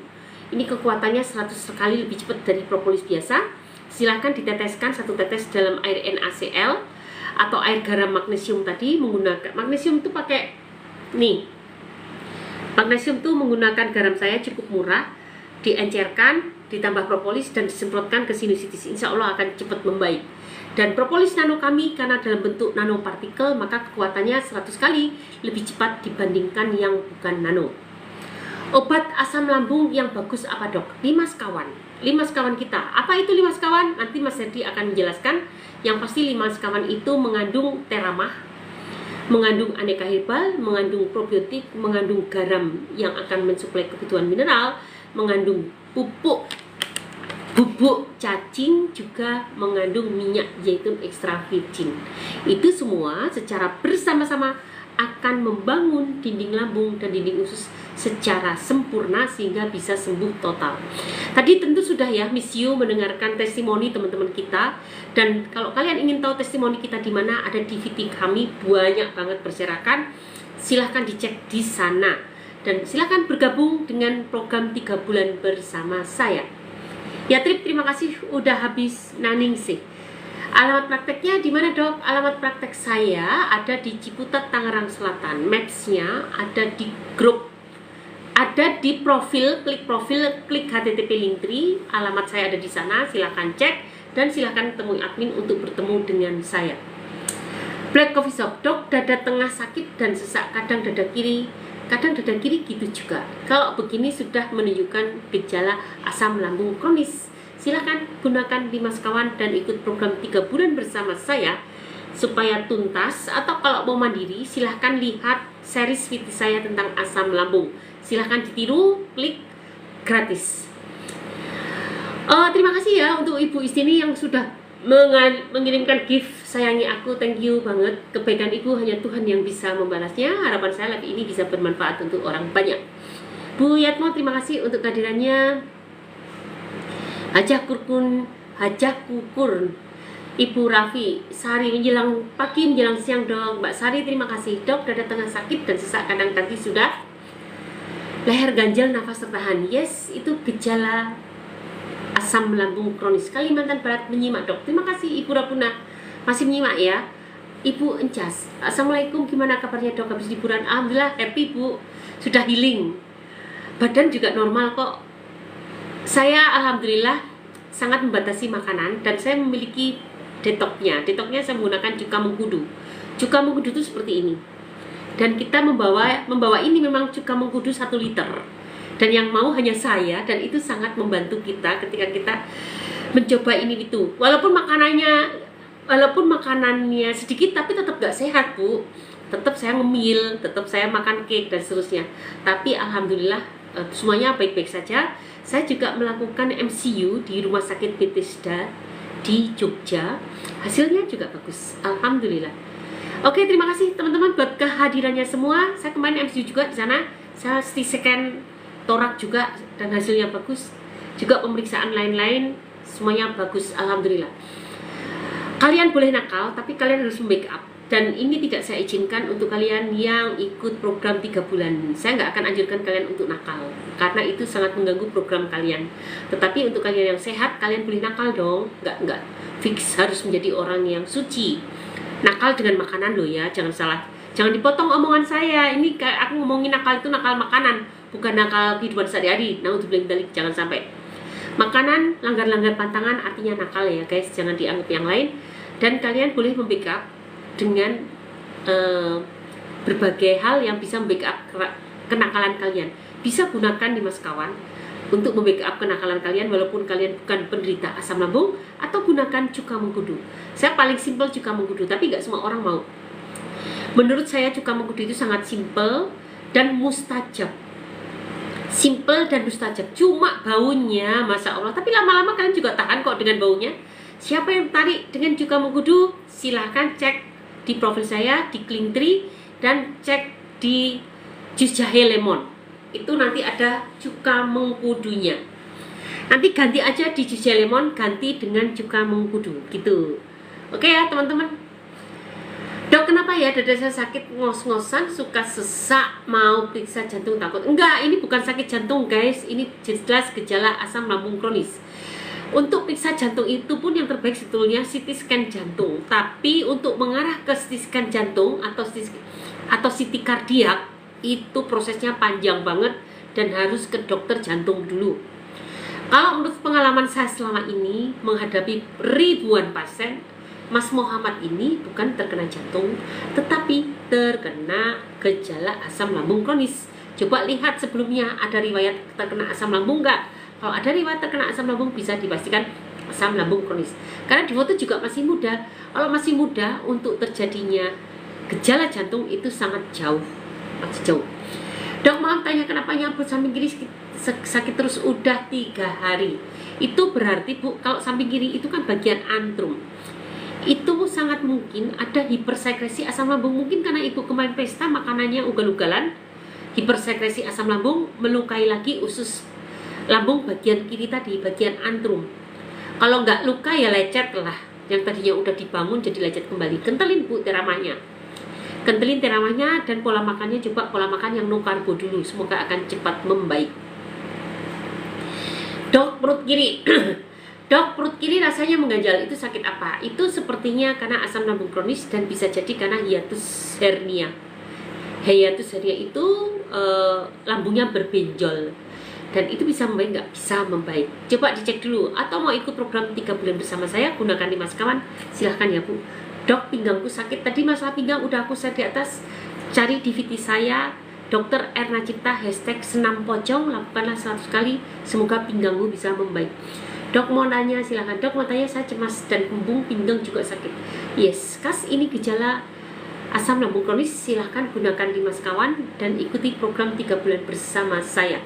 Ini kekuatannya 100 kali lebih cepat dari propolis biasa. Silahkan diteteskan 1 tetes dalam air NaCl atau air garam magnesium tadi. Menggunakan magnesium itu pakai nih. Magnesium itu menggunakan garam saya cukup murah, diencerkan, ditambah propolis dan disemprotkan ke sinusitis. Insya Allah akan cepat membaik. Dan propolis nano kami karena dalam bentuk nanopartikel, maka kekuatannya 100 kali lebih cepat dibandingkan yang bukan nano. Obat asam lambung yang bagus apa dok? 5 sekawan kita. Apa itu 5 sekawan? Nanti Mas Herdi akan menjelaskan. Yang pasti 5 sekawan itu mengandung teramah, mengandung aneka herbal, mengandung probiotik, mengandung garam yang akan mensuplai kebutuhan mineral, mengandung bubuk cacing, juga mengandung minyak zaitun ekstra virgin. Itu semua secara bersama-sama akan membangun dinding lambung dan dinding usus secara sempurna sehingga bisa sembuh total. Tadi tentu sudah ya Miss Yu mendengarkan testimoni teman-teman kita, dan kalau kalian ingin tahu testimoni kita di mana, ada di VT kami banyak banget berserakan. Silahkan dicek di sana dan silahkan bergabung dengan program 3 bulan bersama saya. Ya Trip, terima kasih udah habis naningsih. Alamat prakteknya di mana dok? Alamat praktek saya ada di Ciputat, Tangerang Selatan. Maps-nya ada di grup, ada di profil, klik http Linktree. Alamat saya ada di sana, silahkan cek dan silahkan temui admin untuk bertemu dengan saya. Black Coffee Shop, dok, dada tengah sakit dan sesak, kadang dada kiri gitu juga. Kalau begini sudah menunjukkan gejala asam lambung kronis. Silahkan gunakan 5 sekawan dan ikut program 3 bulan bersama saya supaya tuntas, atau kalau mau mandiri silahkan lihat series video saya tentang asam lambung. Silahkan ditiru, klik, gratis. Terima kasih ya untuk Ibu Istini yang sudah mengirimkan gift. Sayangi aku, thank you banget. Kebaikan Ibu hanya Tuhan yang bisa membalasnya. Harapan saya live ini bisa bermanfaat untuk orang banyak. Bu Yatmo, terima kasih untuk kehadirannya. Hajah Kukur, Ibu Raffi, Sari, menjelang pagi, menjelang siang dok. Mbak Sari, terima kasih dok. Dada tengah sakit dan sesak kadang kaki sudah. Leher ganjal, nafas tertahan. Yes, itu gejala asam lambung kronis. Kalimantan Barat menyimak dok. Terima kasih Ibu Rapuna, masih menyimak ya. Ibu Encas, assalamualaikum, gimana kabarnya dok habis liburan? Alhamdulillah happy bu, sudah healing. Badan juga normal kok. Saya alhamdulillah sangat membatasi makanan dan saya memiliki detoknya. Detoknya saya menggunakan cuka mengkudu. Cuka mengkudu itu seperti ini. Dan kita membawa ini memang cuka mengkudu 1 liter. Dan yang mau hanya saya, dan itu sangat membantu kita ketika kita mencoba ini itu. Walaupun makanannya sedikit tapi tetap gak sehat bu. Tetap saya ngemil, tetap saya makan cake dan seterusnya. Tapi alhamdulillah semuanya baik-baik saja. Saya juga melakukan MCU di Rumah Sakit Bethesda di Jogja. Hasilnya juga bagus, alhamdulillah. Oke, terima kasih teman-teman buat kehadirannya semua. Saya kemarin MCU juga di sana. Saya scan torak juga dan hasilnya bagus. Juga pemeriksaan lain-lain semuanya bagus, alhamdulillah. Kalian boleh nakal, tapi kalian harus membackup. Dan ini tidak saya izinkan untuk kalian yang ikut program 3 bulan. Saya nggak akan anjurkan kalian untuk nakal, karena itu sangat mengganggu program kalian. Tetapi untuk kalian yang sehat, kalian boleh nakal dong. Nggak fix harus menjadi orang yang suci. Nakal dengan makanan loh ya, jangan salah. Jangan dipotong omongan saya. Ini aku ngomongin nakal itu nakal makanan, bukan nakal kehidupan sehari-hari. Nah, untuk balik jangan sampai. Makanan, langgar-langgar pantangan artinya nakal ya guys, jangan dianggap yang lain. Dan kalian boleh membackup dengan berbagai hal yang bisa membackup kenakalan kalian. Bisa gunakan Dimas Kawan untuk membackup kenakalan kalian walaupun kalian bukan penderita asam lambung, atau gunakan cuka mengkudu. Saya paling simpel cuka mengkudu, tapi nggak semua orang mau. Menurut saya cuka mengkudu itu sangat simpel dan mustajab. Simple dan mustajab, cuma baunya masya Allah, tapi lama-lama kalian juga tahan kok dengan baunya. Siapa yang tertarik dengan cuka mengkudu, silahkan cek di profil saya di Klinktree dan cek di jus jahe lemon. Itu nanti ada cuka mengkudunya. Nanti ganti aja di jus jahe lemon, ganti dengan cuka mengkudu gitu. Oke ya teman-teman. Dok, kenapa ya dada saya sakit ngos-ngosan, suka sesak, mau periksa jantung takut? Enggak, ini bukan sakit jantung guys, ini jelas gejala asam lambung kronis. Untuk periksa jantung itu pun yang terbaik sebetulnya CT scan jantung. Tapi untuk mengarah ke CT scan jantung atau CT kardiak, itu prosesnya panjang banget dan harus ke dokter jantung dulu. Kalau menurut pengalaman saya selama ini menghadapi ribuan pasien, Mas Muhammad ini bukan terkena jantung, tetapi terkena gejala asam lambung kronis. Coba lihat sebelumnya ada riwayat terkena asam lambung enggak? Kalau ada riwayat terkena asam lambung bisa dipastikan asam lambung kronis. Karena di foto juga masih muda. Kalau masih muda untuk terjadinya gejala jantung itu sangat jauh, masih jauh. Dok, maaf tanya, kenapa nyambut samping kiri sakit terus udah 3 hari? Itu berarti bu, kalau samping kiri itu kan bagian antrum. Itu sangat mungkin ada hipersekresi asam lambung. Mungkin karena ibu kemarin pesta makanannya ugal-ugalan, hipersekresi asam lambung melukai lagi usus lambung bagian kiri tadi, bagian antrum. Kalau nggak luka ya lecet lah. Yang tadinya udah dibangun jadi lecet kembali. Kentelin bu teramahnya. Kentelin teramahnya dan pola makannya, coba pola makan yang no karbo dulu. Semoga akan cepat membaik. Dok, perut kiri. Dok, perut kiri rasanya mengganjal, itu sakit apa? Itu sepertinya karena asam lambung kronis dan bisa jadi karena hiatus hernia. Hiatus hernia itu lambungnya berbenjol. Dan itu bisa membaik nggak? Bisa membaik. Coba dicek dulu. Atau mau ikut program 3 bulan bersama saya, gunakan Dimas Kawan, silahkan ya bu. Dok, pinggangku sakit. Tadi masalah pinggang udah aku share di atas. Cari di VT saya, Dr. Erna Cipta, #senam pocong, lakukanlah 100 kali. Semoga pinggangmu bisa membaik. Dok mau tanya, silahkan. Dok mau tanya, saya cemas dan kembung, pinggang juga sakit. Yes, kas ini gejala asam lambung kronis. Silahkan gunakan 5 sekawan dan ikuti program 3 bulan bersama saya.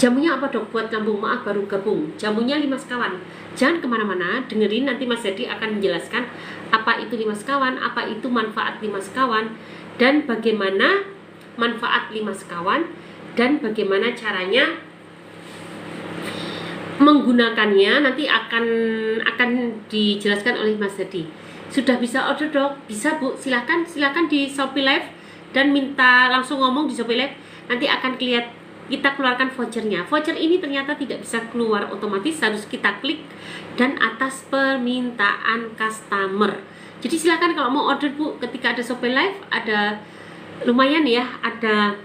Jamunya apa dok? Buat lambung, maaf baru gabung. Jamunya 5 sekawan. Jangan kemana-mana, dengerin nanti Mas Hedi akan menjelaskan apa itu 5 sekawan, apa itu manfaat 5 sekawan, dan bagaimana manfaat 5 sekawan, dan bagaimana caranya menggunakannya. Nanti akan dijelaskan oleh Mas Hedi. Sudah bisa order dok? Bisa Bu, silakan di Shopee Live dan minta langsung ngomong di Shopee Live. Nanti akan kita keluarkan vouchernya. Voucher ini ternyata tidak bisa keluar otomatis, harus kita klik dan atas permintaan customer. Jadi silakan kalau mau order Bu, ketika ada Shopee Live ada lumayan ya, ada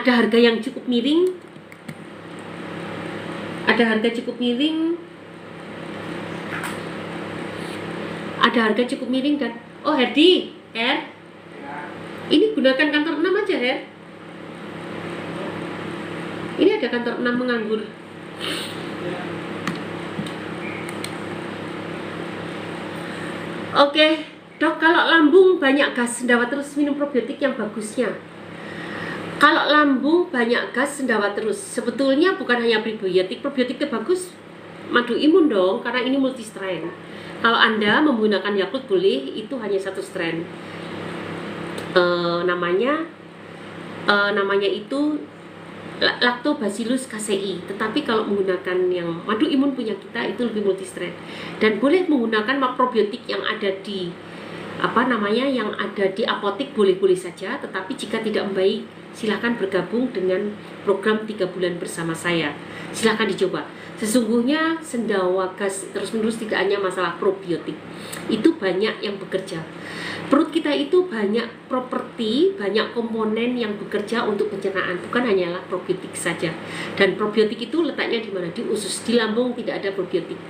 harga yang cukup miring. Ada harga cukup miring dan oh Herdi, ini gunakan kantor 6 aja Her. Ini ada kantor 6 menganggur. Oke, dok, kalau lambung banyak gas sendawa terus minum probiotik yang bagusnya. Kalau lambung banyak gas sendawa terus, sebetulnya bukan hanya probiotik itu bagus, madu imun dong, karena ini multi strain. Kalau Anda menggunakan Yakult boleh, itu hanya 1 strain. Namanya itu Lactobacillus casei. Tetapi kalau menggunakan yang madu imun punya kita itu lebih multi strain. Dan boleh menggunakan probiotik yang ada di yang ada di apotek, boleh-boleh saja. Tetapi jika tidak membaik, silahkan bergabung dengan program 3 bulan bersama saya. Silahkan dicoba. Sesungguhnya sendawa gas terus-menerus tidak hanya masalah probiotik, itu banyak yang bekerja. Perut kita itu banyak properti, banyak komponen yang bekerja untuk pencernaan, bukan hanyalah probiotik saja. Dan probiotik itu letaknya di mana? Di usus, di lambung tidak ada probiotik.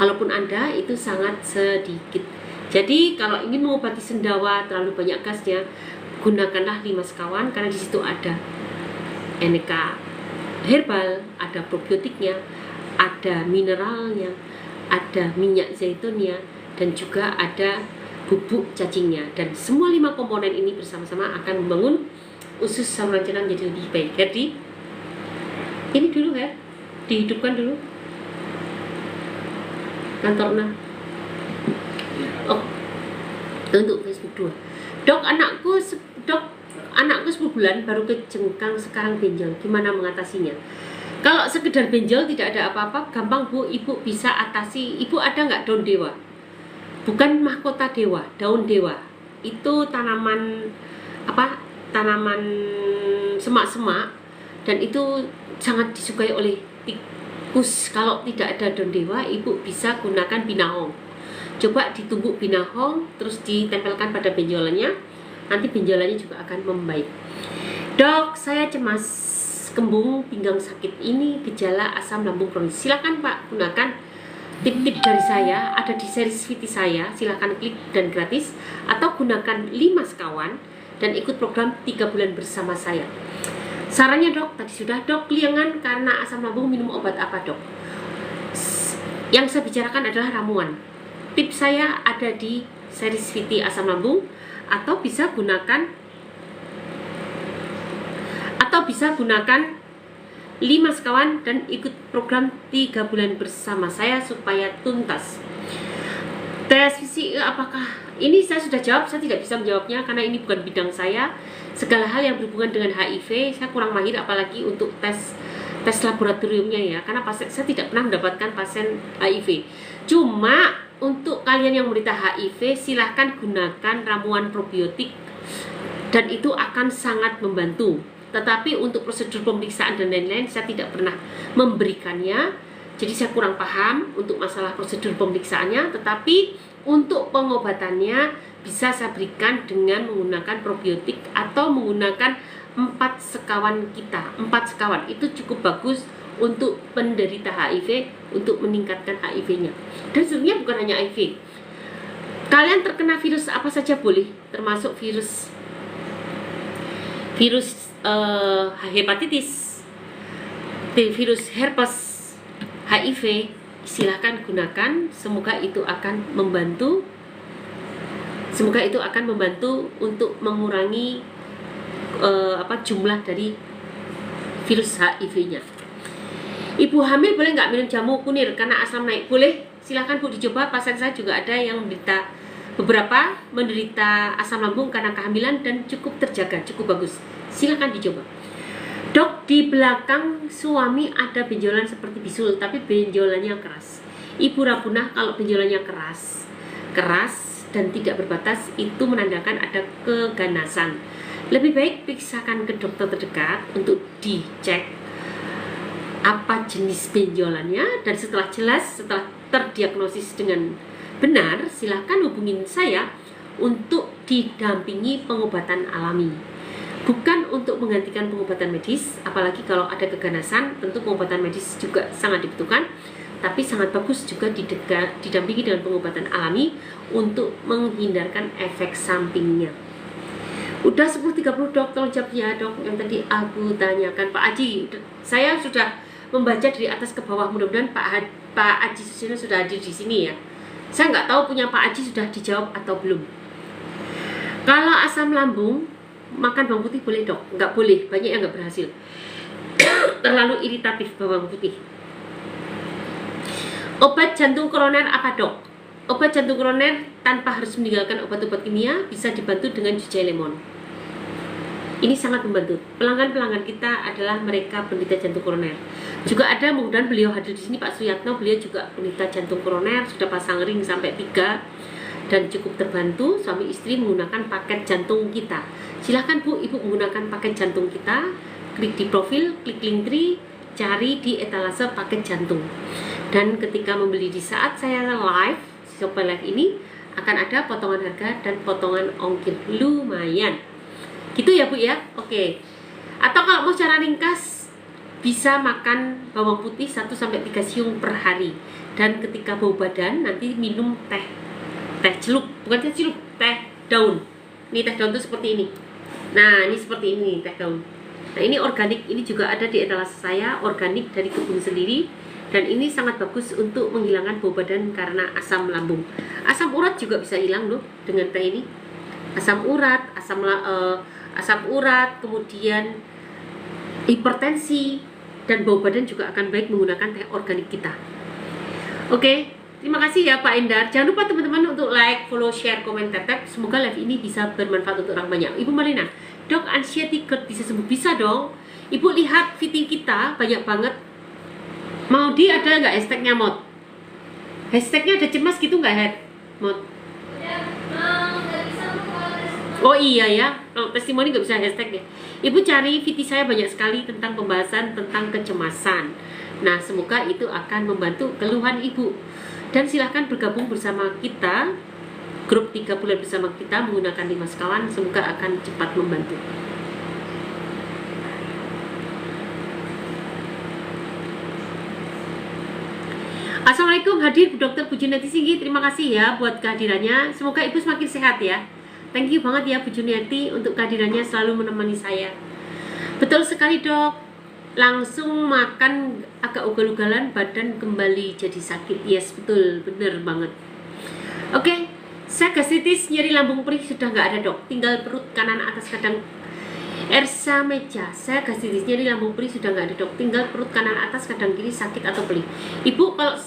Kalaupun ada, itu sangat sedikit. Jadi kalau ingin mengobati sendawa terlalu banyak gasnya, gunakanlah 5 sekawan, karena di situ ada aneka herbal, ada probiotiknya, ada mineralnya, ada minyak zaitunnya, dan juga ada bubuk cacingnya. Dan semua 5 komponen ini bersama-sama akan membangun usus saluran cerna menjadi lebih baik. Jadi ini dulu ya, dihidupkan dulu kantor 6. Oh, untuk Facebook 2. Dok, anakku 10 bulan baru kejengkang, sekarang benjol. Gimana mengatasinya? Kalau sekedar benjol tidak ada apa-apa, gampang Bu, Ibu bisa atasi. Ibu ada nggak daun dewa? Bukan mahkota dewa, daun dewa. Itu tanaman semak-semak, dan itu sangat disukai oleh tikus. Kalau tidak ada daun dewa, Ibu bisa gunakan binahong. Coba ditumbuk binahong, terus ditempelkan pada benjolannya, nanti benjolannya juga akan membaik. Dok, saya cemas, kembung, pinggang sakit, ini gejala asam lambung kronis. Silakan Pak, gunakan tip-tip dari saya, ada di series VT saya, silakan klik dan gratis, atau gunakan 5 sekawan dan ikut program 3 bulan bersama saya. Sarannya dok, tadi sudah. Dok, keliangan karena asam lambung, minum obat apa dok? Yang saya bicarakan adalah ramuan. Tips saya ada di series VT asam lambung, atau bisa gunakan 5 sekawan dan ikut program 3 bulan bersama saya supaya tuntas. Tes fisik apakah ini saya sudah jawab, saya tidak bisa menjawabnya karena ini bukan bidang saya. Segala hal yang berhubungan dengan HIV saya kurang mahir, apalagi untuk tes laboratoriumnya ya, karena saya tidak pernah mendapatkan pasien HIV. Cuma untuk kalian yang menderita HIV, silahkan gunakan ramuan probiotik dan itu akan sangat membantu. Tetapi untuk prosedur pemeriksaan dan lain-lain saya tidak pernah memberikannya, jadi saya kurang paham untuk masalah prosedur pemeriksaannya. Tetapi untuk pengobatannya bisa saya berikan dengan menggunakan probiotik atau menggunakan 4 sekawan kita. 4 sekawan itu cukup bagus untuk penderita HIV, untuk meningkatkan HIV-nya. Dan sebenarnya bukan hanya HIV, kalian terkena virus apa saja boleh, termasuk virus hepatitis, virus herpes, HIV, silahkan gunakan. Semoga itu akan membantu. Semoga itu akan membantu untuk mengurangi jumlah dari virus HIV-nya. Ibu hamil boleh nggak minum jamu kunir karena asam naik? Boleh, silahkan Bu dicoba. Pasien saya juga ada yang beberapa menderita asam lambung karena kehamilan dan cukup terjaga, cukup bagus. Silahkan dicoba. Dok, di belakang suami ada benjolan seperti bisul, tapi benjolannya keras. Ibu Rabunah, kalau benjolannya keras dan tidak berbatas, itu menandakan ada keganasan. Lebih baik periksakan ke dokter terdekat untuk dicek apa jenis benjolannya, dan setelah terdiagnosis dengan benar, silahkan hubungin saya untuk didampingi pengobatan alami. Bukan untuk menggantikan pengobatan medis, apalagi kalau ada keganasan, tentu pengobatan medis juga sangat dibutuhkan, tapi sangat bagus juga didampingi dengan pengobatan alami untuk menghindarkan efek sampingnya. Udah 10.30 dok, tolong jawab ya dok yang tadi aku tanyakan. Pak Aji, saya sudah membaca dari atas ke bawah, mudah-mudahan Pak Aji Susino sudah hadir di sini ya. Saya nggak tahu punya Pak Aji sudah dijawab atau belum. Kalau asam lambung, makan bawang putih boleh dok? Nggak boleh, banyak yang nggak berhasil. Terlalu iritatif bawang putih. Obat jantung koroner apa dok? Obat jantung koroner tanpa harus meninggalkan obat-obat kimia bisa dibantu dengan jujai lemon. Ini sangat membantu. Pelanggan-pelanggan kita adalah mereka penderita jantung koroner. Juga ada, mudah-mudahan beliau hadir di sini, Pak Suyatno, beliau juga penderita jantung koroner, sudah pasang ring sampai 3 dan cukup terbantu. Suami istri menggunakan paket jantung kita. Silahkan Bu, Ibu menggunakan paket jantung kita. Klik di profil, klik link tree, cari di etalase paket jantung. Dan ketika membeli di saat saya live, Shopee Live ini akan ada potongan harga dan potongan ongkir lumayan. Gitu ya Bu ya. Oke. Atau kalau mau secara ringkas, bisa makan bawang putih 1-3 siung per hari. Dan ketika bau badan nanti minum teh celup, bukan teh celup, teh daun. Ini teh daun itu seperti ini. Nah, ini seperti ini teh daun. Nah, ini organik, ini juga ada di etalase saya, organik dari kebun sendiri. Dan ini sangat bagus untuk menghilangkan bau badan karena asam lambung. Asam urat juga bisa hilang loh dengan teh ini. Asam urat, asam urat, kemudian hipertensi dan bau badan juga akan baik menggunakan teh organik kita. Oke, terima kasih ya Pak Endar. Jangan lupa teman-teman untuk like, follow, share, komen, tap. Semoga live ini bisa bermanfaat untuk orang banyak. Ibu Marina, dok, anxiety GERD bisa sembuh? Bisa dong. Ibu lihat VT kita banyak banget. Mau ada nggak hashtagnya Mod? Hashtagnya ada cemas gitu nggak Mod? Oh iya ya, kalau testimoni nggak bisa hashtag ya. Ibu cari VT saya banyak sekali tentang pembahasan tentang kecemasan. Nah, semoga itu akan membantu keluhan ibu. Dan silahkan bergabung bersama kita, grup 3 bulan bersama kita menggunakan 5 sekawan, semoga akan cepat membantu. Assalamualaikum, hadir Bu Dokter Bu Juniati Singgi. Terima kasih ya buat kehadirannya. Semoga ibu semakin sehat ya. Thank you banget ya Bu Juniati untuk kehadirannya, selalu menemani saya. Betul sekali dok. Langsung makan agak ugal-ugalan, badan kembali jadi sakit. Yes, betul, bener banget. Oke, saya gastritis, nyeri lambung perih sudah nggak ada dok. Tinggal perut kanan atas kadang. Ersa Meja, saya gastritis, nyeri lambung perih sudah nggak ada dok. Tinggal perut kanan atas kadang kiri sakit atau perih. Ibu kalau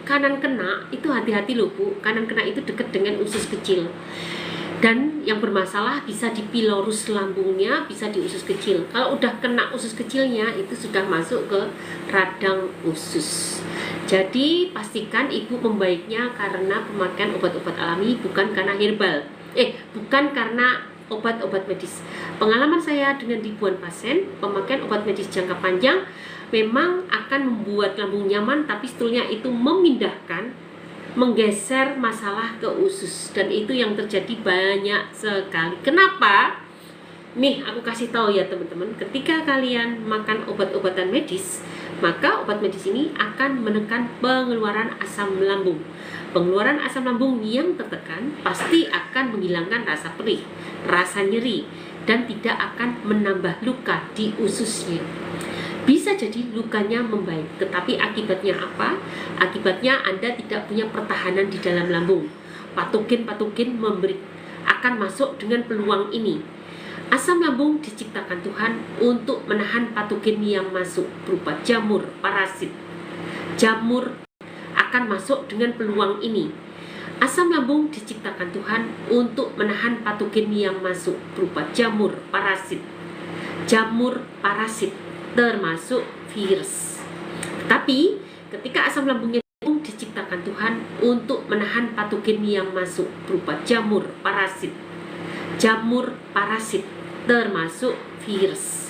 kanan kena itu hati-hati loh Bu. Kanan kena itu dekat dengan usus kecil. Dan yang bermasalah bisa di pilorus lambungnya, bisa di usus kecil. Kalau udah kena usus kecilnya, itu sudah masuk ke radang usus. Jadi pastikan ibu membaiknya karena pemakaian obat-obat alami, bukan karena herbal. Bukan karena obat-obat medis. Pengalaman saya dengan ribuan pasien, pemakaian obat medis jangka panjang memang akan membuat lambung nyaman, tapi sebetulnya itu menggeser masalah ke usus, dan itu yang terjadi banyak sekali. Kenapa? Nih aku kasih tahu ya teman-teman, ketika kalian makan obat-obatan medis, maka obat medis ini akan menekan pengeluaran asam lambung. Pengeluaran asam lambung yang tertekan pasti akan menghilangkan rasa perih, rasa nyeri, dan tidak akan menambah luka di ususnya. Bisa jadi lukanya membaik, tetapi akibatnya apa? Akibatnya Anda tidak punya pertahanan di dalam lambung. Patogen-patogen akan masuk dengan peluang ini. Asam lambung diciptakan Tuhan untuk menahan patogen yang masuk berupa jamur, parasit. Jamur akan masuk dengan peluang ini. Asam lambung diciptakan Tuhan untuk menahan patogen yang masuk berupa jamur, parasit. Jamur, parasit termasuk virus. Tapi ketika asam lambungnya diciptakan Tuhan untuk menahan patogen yang masuk berupa jamur, parasit. Jamur, parasit termasuk virus.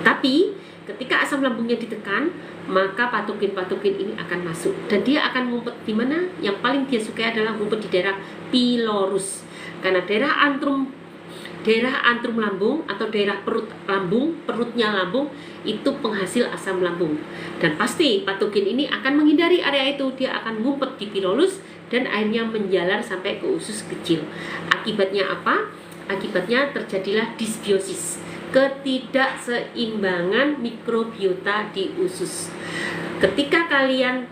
Tapi ketika asam lambungnya ditekan, maka patogen-patogen ini akan masuk dan dia akan ngumpet di mana? Yang paling dia sukai adalah ngumpet di daerah pylorus. Karena daerah antrum lambung atau daerah perutnya lambung itu penghasil asam lambung. Dan pasti patogen ini akan menghindari area itu, dia akan ngumpet di pylorus dan akhirnya menjalar sampai ke usus kecil. Akibatnya apa? Akibatnya terjadilah disbiosis, ketidakseimbangan mikrobiota di usus. Ketika kalian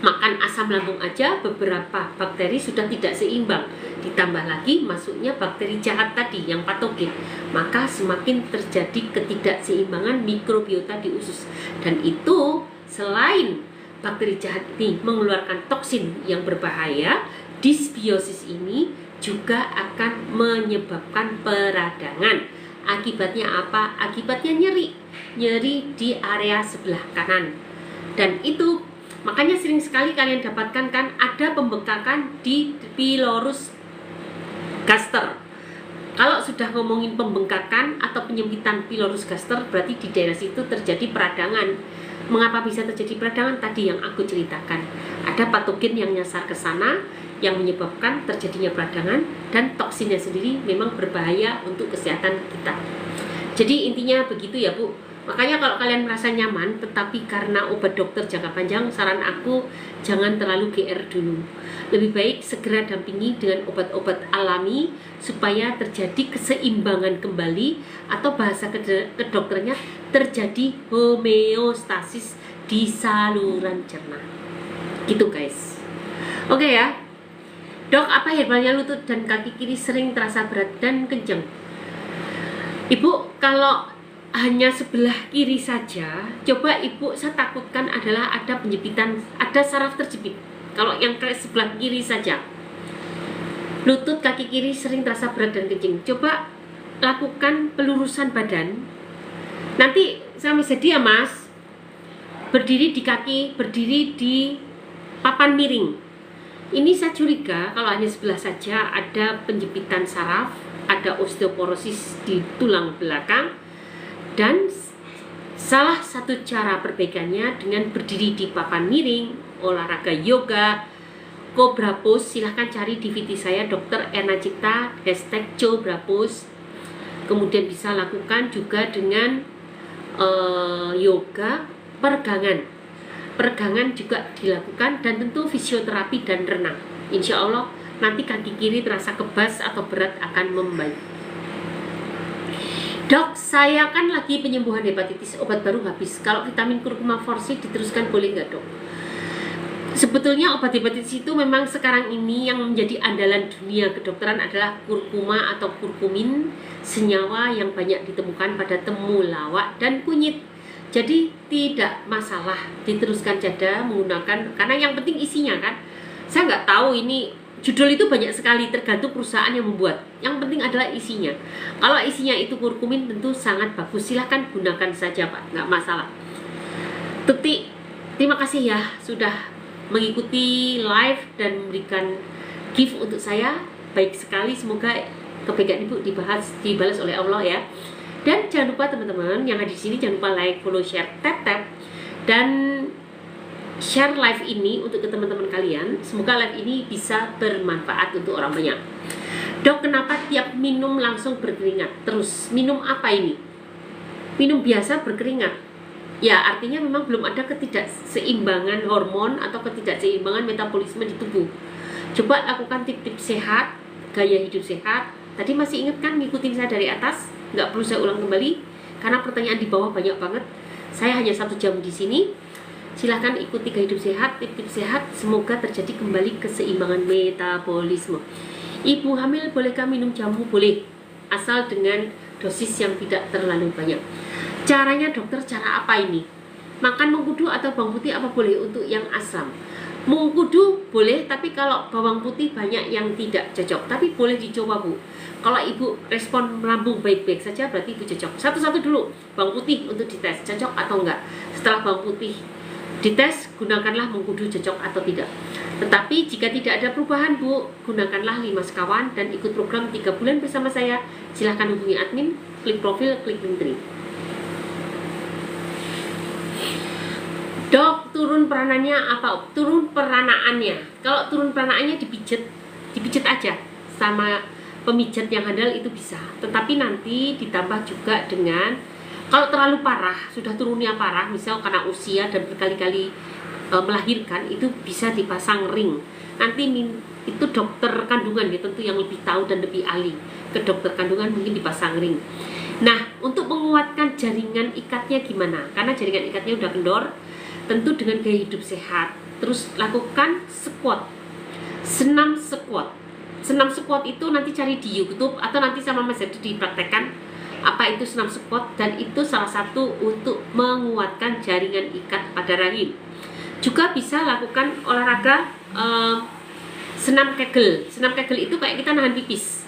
makan asam lambung aja, beberapa bakteri sudah tidak seimbang, ditambah lagi masuknya bakteri jahat tadi yang patogen, maka semakin terjadi ketidakseimbangan mikrobiota di usus. Dan itu selain bakteri jahat ini mengeluarkan toksin yang berbahaya, disbiosis ini juga akan menyebabkan peradangan. Akibatnya apa? Akibatnya nyeri di area sebelah kanan. Dan itu makanya sering sekali kalian dapatkan kan ada pembengkakan di pylorus gaster. Kalau sudah ngomongin pembengkakan atau penyempitan pylorus gaster, berarti di daerah situ terjadi peradangan. Mengapa bisa terjadi peradangan? Tadi yang aku ceritakan. Ada patogen yang nyasar ke sana yang menyebabkan terjadinya peradangan, dan toksinnya sendiri memang berbahaya untuk kesehatan kita. Jadi intinya begitu ya Bu. Makanya kalau kalian merasa nyaman tetapi karena obat dokter jangka panjang, saran aku jangan terlalu GR dulu. Lebih baik segera dampingi dengan obat-obat alami supaya terjadi keseimbangan kembali, atau bahasa kedokternya terjadi homeostasis di saluran cerna. Gitu guys. Oke ya. Dok, apa hebatnya lutut dan kaki kiri sering terasa berat dan kencang? Ibu, kalau hanya sebelah kiri saja, coba ibu, saya takutkan adalah ada penjepitan, ada saraf terjepit. Kalau yang ke sebelah kiri saja, lutut kaki kiri sering terasa berat dan kencing, coba lakukan pelurusan badan. Nanti sama jadi ya Mas, berdiri di kaki, berdiri di papan miring. Ini saya curiga kalau hanya sebelah saja ada penjepitan saraf, ada osteoporosis di tulang belakang. Dan salah satu cara perbaikannya dengan berdiri di papan miring, olahraga yoga, cobra pose. Silahkan cari di VT saya Dr. Erna Cipta #cobra pose. Kemudian bisa lakukan juga dengan yoga peregangan. Peregangan juga dilakukan, dan tentu fisioterapi dan renang. Insya Allah nanti kaki kiri terasa kebas atau berat akan membaik. Dok, saya kan lagi penyembuhan hepatitis, obat baru habis. Kalau vitamin kurkuma forsi diteruskan boleh nggak dok? Sebetulnya obat hepatitis itu memang sekarang ini yang menjadi andalan dunia kedokteran adalah kurkuma atau kurkumin, senyawa yang banyak ditemukan pada temulawak dan kunyit. Jadi tidak masalah diteruskan saja menggunakan, karena yang penting isinya kan. Saya nggak tahu ini judul itu banyak sekali, tergantung perusahaan yang membuat. Yang penting adalah isinya. Kalau isinya itu kurkumin tentu sangat bagus, silahkan gunakan saja Pak, nggak masalah. Tuti, terima kasih ya sudah mengikuti live dan memberikan gift untuk saya. Baik sekali, semoga kebaikan Ibu dibalas oleh Allah ya. Dan jangan lupa teman-teman yang ada di sini, jangan lupa like, follow, share, tap, dan share live ini untuk ke teman-teman kalian. Semoga live ini bisa bermanfaat untuk orang banyak. Dok, kenapa tiap minum langsung berkeringat? Terus minum apa ini? Minum biasa berkeringat. Ya, artinya memang belum ada ketidakseimbangan hormon atau ketidakseimbangan metabolisme di tubuh. Coba lakukan tips-tips sehat, gaya hidup sehat. Tadi masih ingat kan ngikutin saya dari atas? Nggak perlu saya ulang kembali. karena pertanyaan di bawah banyak banget. Saya hanya 1 jam di sini. Silahkan ikuti gaya hidup sehat, tips-tips sehat. Semoga terjadi kembali keseimbangan metabolisme. Ibu hamil bolehkah minum jamu? Boleh, asal dengan dosis yang tidak terlalu banyak. Caranya dokter, cara apa ini? Makan mengkudu atau bawang putih apa boleh untuk yang asam? Mengkudu boleh, tapi kalau bawang putih banyak yang tidak cocok. Tapi boleh dicoba Bu. Kalau ibu respon lambung baik-baik saja, berarti ibu cocok. Satu-satu dulu, bawang putih untuk dites, cocok atau enggak. Setelah bawang putih dites, gunakanlah mengkudu cocok atau tidak. Tetapi jika tidak ada perubahan Bu, gunakanlah 5 sekawan dan ikut program 3 bulan bersama saya. Silahkan hubungi admin, klik profil, klik link tree. Dok, turun peranannya apa? Turun peranaannya. Kalau turun peranaannya dipijet aja sama pemijat yang handal itu bisa. Tetapi nanti ditambah juga dengan, kalau terlalu parah, sudah turunnya parah, misal karena usia dan berkali-kali melahirkan, itu bisa dipasang ring. Nanti itu dokter kandungan ya tentu yang lebih tahu dan lebih ahli. Ke dokter kandungan mungkin dipasang ring. Nah, untuk menguatkan jaringan ikatnya gimana? Karena jaringan ikatnya udah kendor. Tentu dengan gaya hidup sehat. Terus lakukan squat, senam squat. Senam squat itu nanti cari di YouTube atau nanti sama Mas Hadi dipraktekkan apa itu senam squat, dan itu salah satu untuk menguatkan jaringan ikat pada rahim. Juga bisa lakukan olahraga senam kegel. Senam kegel itu kayak kita nahan pipis,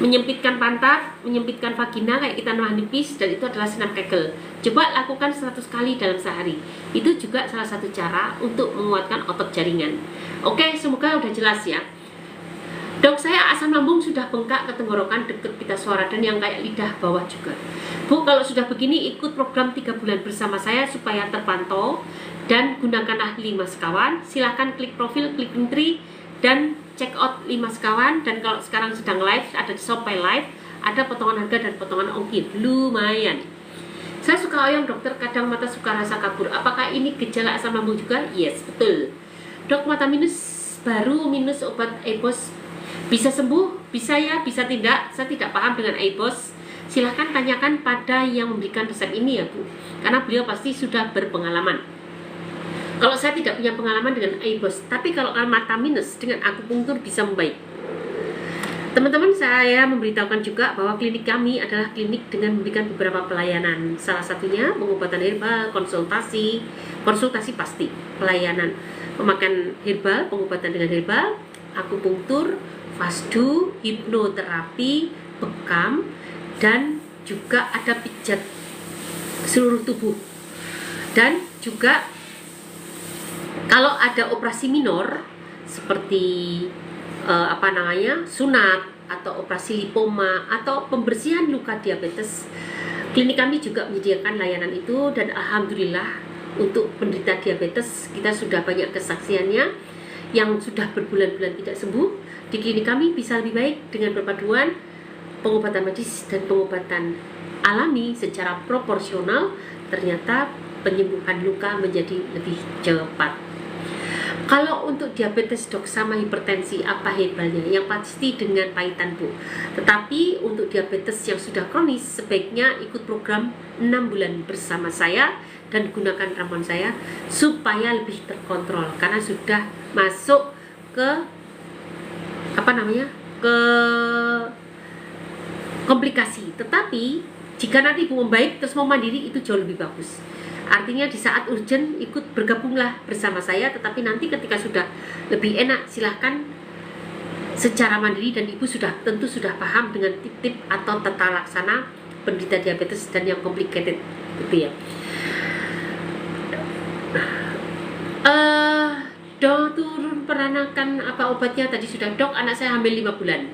menyempitkan pantat, menyempitkan vagina kayak kita nahan pipis, dan itu adalah senam kegel. Coba lakukan 100 kali dalam sehari. Itu juga salah satu cara untuk menguatkan otot jaringan. Oke, semoga udah jelas ya. Dok, saya asam lambung sudah bengkak ke tenggorokan dekat pita suara dan yang kayak lidah bawah juga. Bu, kalau sudah begini ikut program 3 bulan bersama saya supaya terpantau, dan gunakanlah 5 sekawan. Silahkan klik profil, klik link tree, dan check out 5 sekawan. Dan kalau sekarang sedang live, ada di Shopee Live, ada potongan harga dan potongan ongkir, lumayan. Saya suka oyong dokter, kadang mata suka rasa kabur. Apakah ini gejala asam lambung juga? Yes, betul. Dok, mata minus baru minus obat EBOS bisa sembuh? Bisa ya, bisa tidak. Saya tidak paham dengan EBOS. Silahkan tanyakan pada yang memberikan resep ini ya Bu, karena beliau pasti sudah berpengalaman. Kalau saya tidak punya pengalaman dengan EBOS, tapi kalau mata minus dengan akupunktur bisa membaik. Teman-teman, saya memberitahukan juga bahwa klinik kami adalah klinik dengan memberikan beberapa pelayanan. Salah satunya pengobatan herbal, konsultasi pasti, pelayanan pemakaian herbal, pengobatan dengan herbal, akupunktur, fasdu, hipnoterapi, bekam, dan juga ada pijat seluruh tubuh. Dan juga kalau ada operasi minor seperti sunat atau operasi lipoma atau pembersihan luka diabetes, klinik kami juga menyediakan layanan itu. Dan alhamdulillah untuk penderita diabetes kita sudah banyak kesaksiannya yang sudah berbulan-bulan tidak sembuh. Di klinik kami bisa lebih baik dengan perpaduan pengobatan medis dan pengobatan alami secara proporsional. Ternyata penyembuhan luka menjadi lebih cepat. Kalau untuk diabetes dok sama hipertensi apa herbalnya? Yang pasti dengan pahitan Bu. Tetapi untuk diabetes yang sudah kronis sebaiknya ikut program 6 bulan bersama saya dan gunakan ramuan saya supaya lebih terkontrol, karena sudah masuk ke ke komplikasi. Tetapi jika nanti Bu membaik terus mau mandiri, itu jauh lebih bagus. Artinya di saat urgent ikut bergabunglah bersama saya, tetapi nanti ketika sudah lebih enak silahkan secara mandiri, dan ibu tentu sudah paham dengan tip-tip atau tata laksana penderita diabetes dan yang complicated gitu ya. Dok, turun peranakan apa obatnya? Tadi sudah dok, anak saya hamil 5 bulan,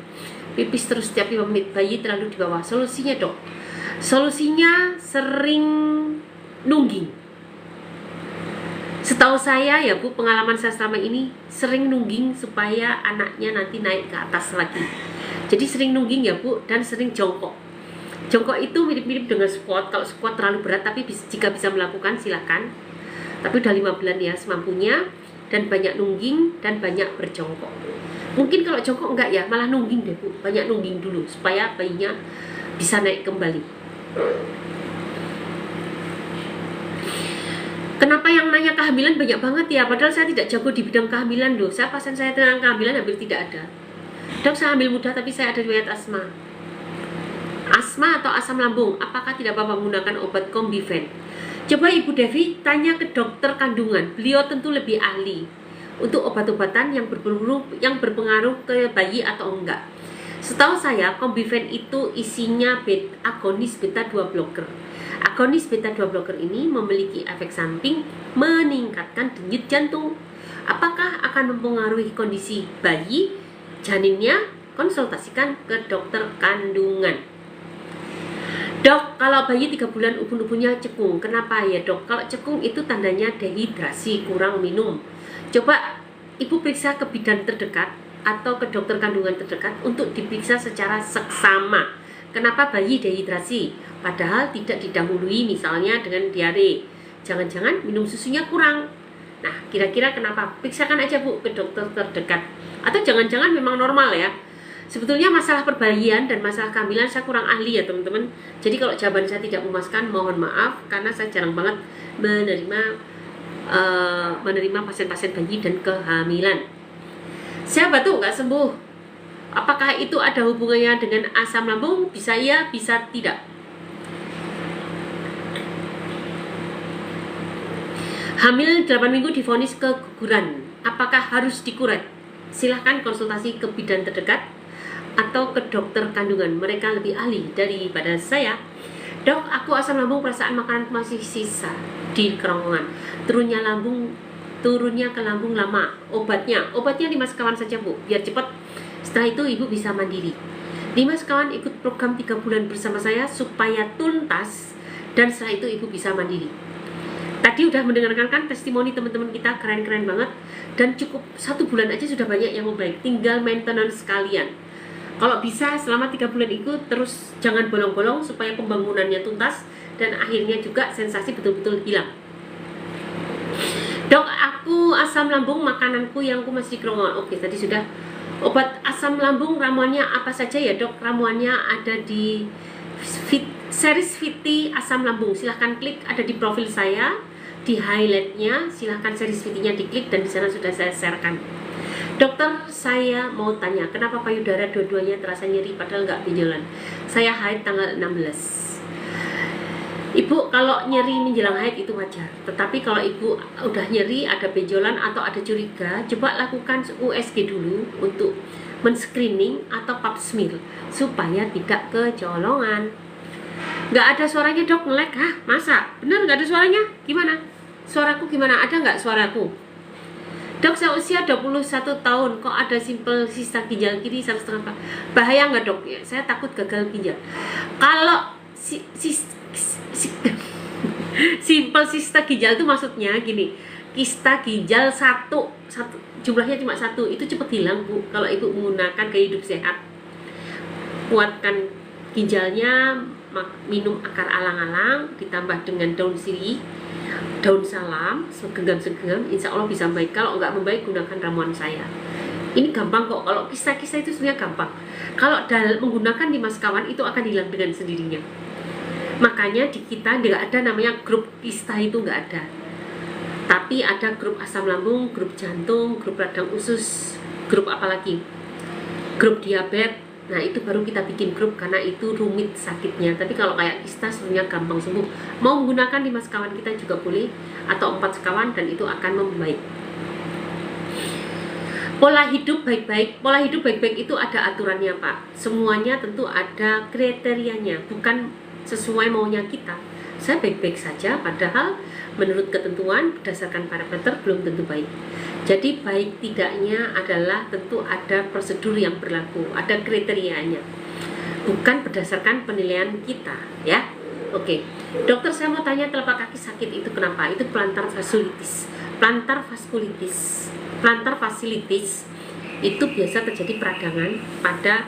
pipis terus setiap 5 menit, bayi terlalu di bawah. Solusinya dok? Solusinya sering nungging. Setahu saya ya Bu, pengalaman saya selama ini sering nungging supaya anaknya nanti naik ke atas lagi. Jadi sering nungging ya Bu, dan sering jongkok. Jongkok itu mirip-mirip dengan squat. Kalau squat terlalu berat, tapi jika bisa melakukan silakan. Tapi udah 5 bulan ya semampunya, dan banyak nungging dan banyak berjongkok. Mungkin kalau jongkok enggak ya, malah nungging deh Bu. Banyak nungging dulu supaya bayinya bisa naik kembali. Kenapa yang nanya kehamilan banyak banget ya? Padahal saya tidak jago di bidang kehamilan loh. Pasien saya tentang kehamilan hampir tidak ada. Dok, saya hamil muda tapi saya ada riwayat asma. Asma atau asam lambung, apakah tidak apa-apa menggunakan obat Combifen? Coba Ibu Devi tanya ke dokter kandungan. Beliau tentu lebih ahli untuk obat-obatan yang berpengaruh ke bayi atau enggak. Setahu saya, Combifen itu isinya agonis beta 2 blocker. Agonis beta 2 blocker ini memiliki efek samping meningkatkan denyut jantung. Apakah akan mempengaruhi kondisi bayi, janinnya? Konsultasikan ke dokter kandungan. Dok, kalau bayi 3 bulan ubun-ubunnya cekung, kenapa ya dok? Kalau cekung itu tandanya dehidrasi, kurang minum. Coba Ibu periksa ke bidan terdekat atau ke dokter kandungan terdekat untuk diperiksa secara seksama. Kenapa bayi dehidrasi? Padahal tidak didahului misalnya dengan diare. Jangan-jangan minum susunya kurang. Nah, kira-kira kenapa? Periksakan aja Bu ke dokter terdekat. Atau jangan-jangan memang normal ya. Sebetulnya masalah perbayian dan masalah kehamilan saya kurang ahli ya teman-teman. Jadi kalau jawaban saya tidak memuaskan, mohon maaf karena saya jarang banget menerima pasien-pasien bayi dan kehamilan. Saya batuk nggak sembuh. Apakah itu ada hubungannya dengan asam lambung? Bisa ya, bisa tidak. Hamil 8 minggu divonis keguguran. Apakah harus dikuret? Silahkan konsultasi ke bidan terdekat atau ke dokter kandungan, mereka lebih ahli daripada saya. Dok, aku asam lambung, perasaan makanan masih sisa di kerongkongan, turunnya ke lambung lama. Obatnya 5 sekawan saja Bu, biar cepat. Setelah itu Ibu bisa mandiri. 5 sekawan ikut program 3 bulan bersama saya supaya tuntas, dan setelah itu Ibu bisa mandiri. Tadi udah mendengarkan kan testimoni teman-teman kita, keren-keren banget, dan cukup 1 bulan aja sudah banyak yang membaik. Tinggal maintenance sekalian. Kalau bisa selama 3 bulan itu terus jangan bolong-bolong supaya pembangunannya tuntas dan akhirnya juga sensasi betul-betul hilang. Dok, aku asam lambung, makananku yang aku masih di kerongkongan. Oke, tadi sudah. Obat asam lambung ramuannya apa saja ya dok? Ramuannya ada di series VT asam lambung. Silahkan klik, ada di profil saya, di highlightnya. Silahkan series VT-nya diklik dan di sana sudah saya sharekan. Dokter, saya mau tanya, kenapa payudara dua-duanya terasa nyeri padahal nggak benjolan? Saya haid tanggal 16. Ibu, kalau nyeri menjelang haid itu wajar. Tetapi kalau ibu udah nyeri, ada benjolan atau ada curiga, coba lakukan USG dulu untuk men-screening atau pap smear supaya tidak kecolongan. Nggak ada suaranya dok, nge-lag. Hah? Masa? Bener nggak ada suaranya? Gimana? Suaraku gimana? Ada nggak suaraku? Dok, saya usia 21 tahun, kok ada simpel sista ginjal kiri 1,5. Bahaya nggak dok? Ya, saya takut gagal ginjal. Kalau simpel sista ginjal itu maksudnya gini, kista ginjal satu jumlahnya cuma 1, itu cepat hilang Bu. Kalau ibu menggunakan gaya hidup sehat, kuatkan ginjalnya, minum akar alang-alang ditambah dengan daun sirih, daun salam segenggam, insya Allah bisa baik. Kalau nggak membaik, gunakan ramuan saya. Ini gampang kok, kalau kista-kista itu sebenarnya gampang. Kalau menggunakan 5 sekawan itu akan hilang dengan sendirinya. Makanya di kita nggak ada namanya grup kista, itu nggak ada. Tapi ada grup asam lambung, grup jantung, grup radang usus, grup apa lagi? Grup diabetes. Nah itu baru kita bikin grup karena itu rumit sakitnya. Tapi kalau kayak kista sebenarnya gampang sembuh. Mau menggunakan 5 sekawan kita juga boleh, atau 4 sekawan, dan itu akan membaik. Pola hidup baik-baik. Pola hidup baik-baik itu ada aturannya Pak. Semuanya tentu ada kriterianya, bukan sesuai maunya kita. Saya baik-baik saja, padahal menurut ketentuan berdasarkan parameter belum tentu baik. Jadi baik tidaknya adalah tentu ada prosedur yang berlaku, ada kriterianya, bukan berdasarkan penilaian kita ya. Oke, dokter, saya mau tanya, telapak kaki sakit itu kenapa? Itu plantar fasciitis. Plantar fasciitis itu biasa terjadi peradangan pada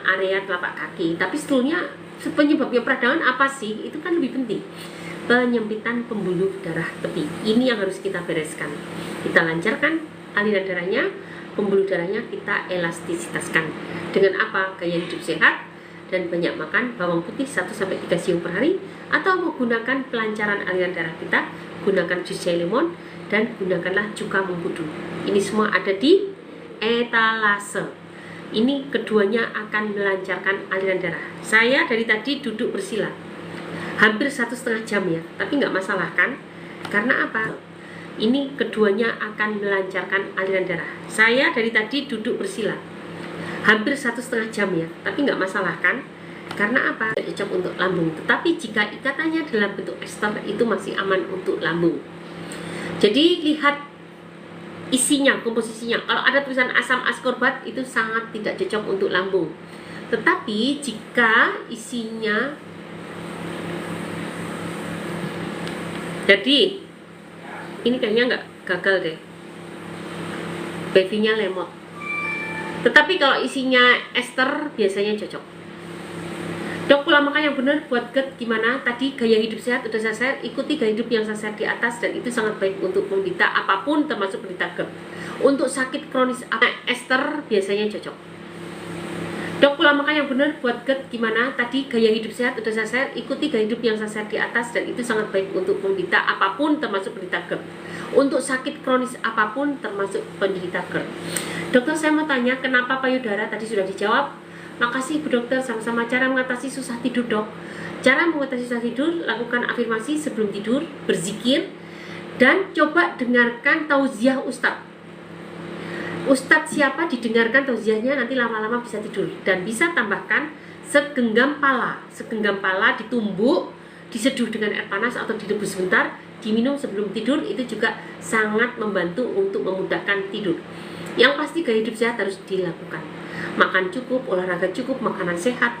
area telapak kaki. Tapi sebetulnya penyebabnya peradangan apa sih? Itu kan lebih penting. Penyempitan pembuluh darah tepi. Ini yang harus kita bereskan. Kita lancarkan aliran darahnya, pembuluh darahnya kita elastisitaskan. Dengan apa? Gaya hidup sehat, dan banyak makan bawang putih 1-3 siung per hari, atau menggunakan pelancaran aliran darah kita, gunakan jus jahe lemon, dan gunakanlah cuka mengkudu. Ini semua ada di etalase. Ini keduanya akan melancarkan aliran darah. Saya dari tadi duduk bersila hampir 1,5 jam ya, tapi nggak masalah kan? Karena apa? Ini keduanya akan melancarkan aliran darah. Saya dari tadi duduk bersila hampir 1,5 jam ya, tapi nggak masalah kan? Karena apa? Cocok untuk lambung. Tetapi jika ikatannya dalam bentuk ester, itu masih aman untuk lambung. Jadi lihat isinya, komposisinya. Kalau ada tulisan asam askorbat, itu sangat tidak cocok untuk lambung. Tetapi jika isinya, jadi ini kayaknya nggak gagal deh, babynya lemot. Tetapi kalau isinya ester biasanya cocok. Dok, pola makan yang benar buat GERD gimana? Tadi gaya hidup sehat udah saya share, ikuti gaya hidup yang saya share di atas, dan itu sangat baik untuk penderita apapun termasuk penderita GERD. Untuk sakit kronis ester biasanya cocok. Dok, pola makan yang benar buat GERD gimana? Tadi gaya hidup sehat udah saya share, ikuti gaya hidup yang saya share di atas, dan itu sangat baik untuk penderita apapun termasuk penderita GERD. Untuk sakit kronis apapun termasuk penderita GERD. Dokter, saya mau tanya, kenapa payudara? Tadi sudah dijawab. Makasih Bu Dokter. Sama-sama. Cara mengatasi susah tidur, Dok. Cara mengatasi susah tidur, lakukan afirmasi sebelum tidur, berzikir, dan coba dengarkan tauziah Ustadz. Ustadz siapa, didengarkan tauziahnya, nanti lama-lama bisa tidur. Dan bisa tambahkan segenggam pala. Segenggam pala ditumbuk, diseduh dengan air panas atau direbus sebentar, diminum sebelum tidur, itu juga sangat membantu untuk memudahkan tidur. Yang pasti gaya hidup sehat harus dilakukan. Makan cukup, olahraga cukup, makanan sehat,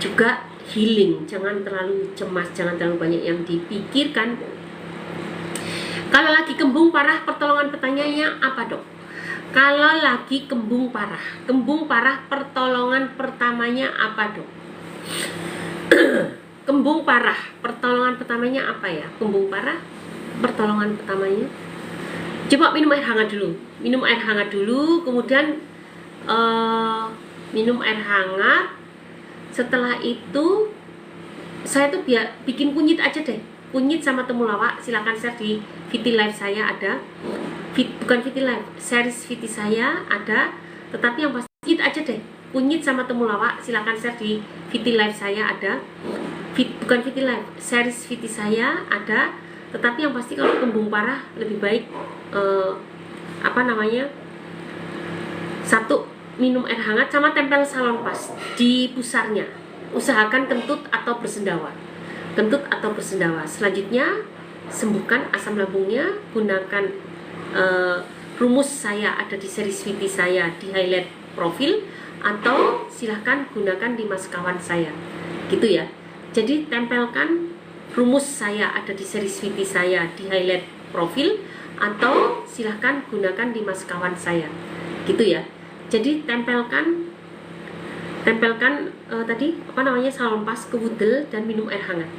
juga healing. Jangan terlalu cemas, jangan terlalu banyak yang dipikirkan. Kalau lagi kembung parah, pertolongan pertanyaannya apa, Dok? Kalau lagi kembung parah, pertolongan pertamanya apa, Dok? Kembung parah, pertolongan pertamanya apa ya? Kembung parah, pertolongan pertamanya, coba minum air hangat dulu. Minum air hangat dulu, kemudian minum air hangat. Setelah itu saya tuh bikin kunyit aja deh, kunyit sama temulawak. Silakan share di Viti Live saya ada, bukan Viti Live, series Viti saya ada. Tetapi yang pasti kunyit aja deh, kunyit sama temulawak. Silakan share di Viti Live saya ada, bukan Viti Live, series Viti saya ada. Tetapi yang pasti kalau kembung parah lebih baik satu, minum air hangat sama tempel salonpas di pusarnya. Usahakan kentut atau bersendawa. Kentut atau bersendawa. Selanjutnya sembuhkan asam lambungnya. Gunakan rumus saya ada di series Viti saya di highlight profil, atau silahkan gunakan di maskawan saya. Gitu ya. Jadi tempelkan rumus saya ada di series Viti saya di highlight profil, atau silahkan gunakan di maskawan saya. Gitu ya. Jadi tempelkan tadi salonpas ke wudel dan minum air hangat.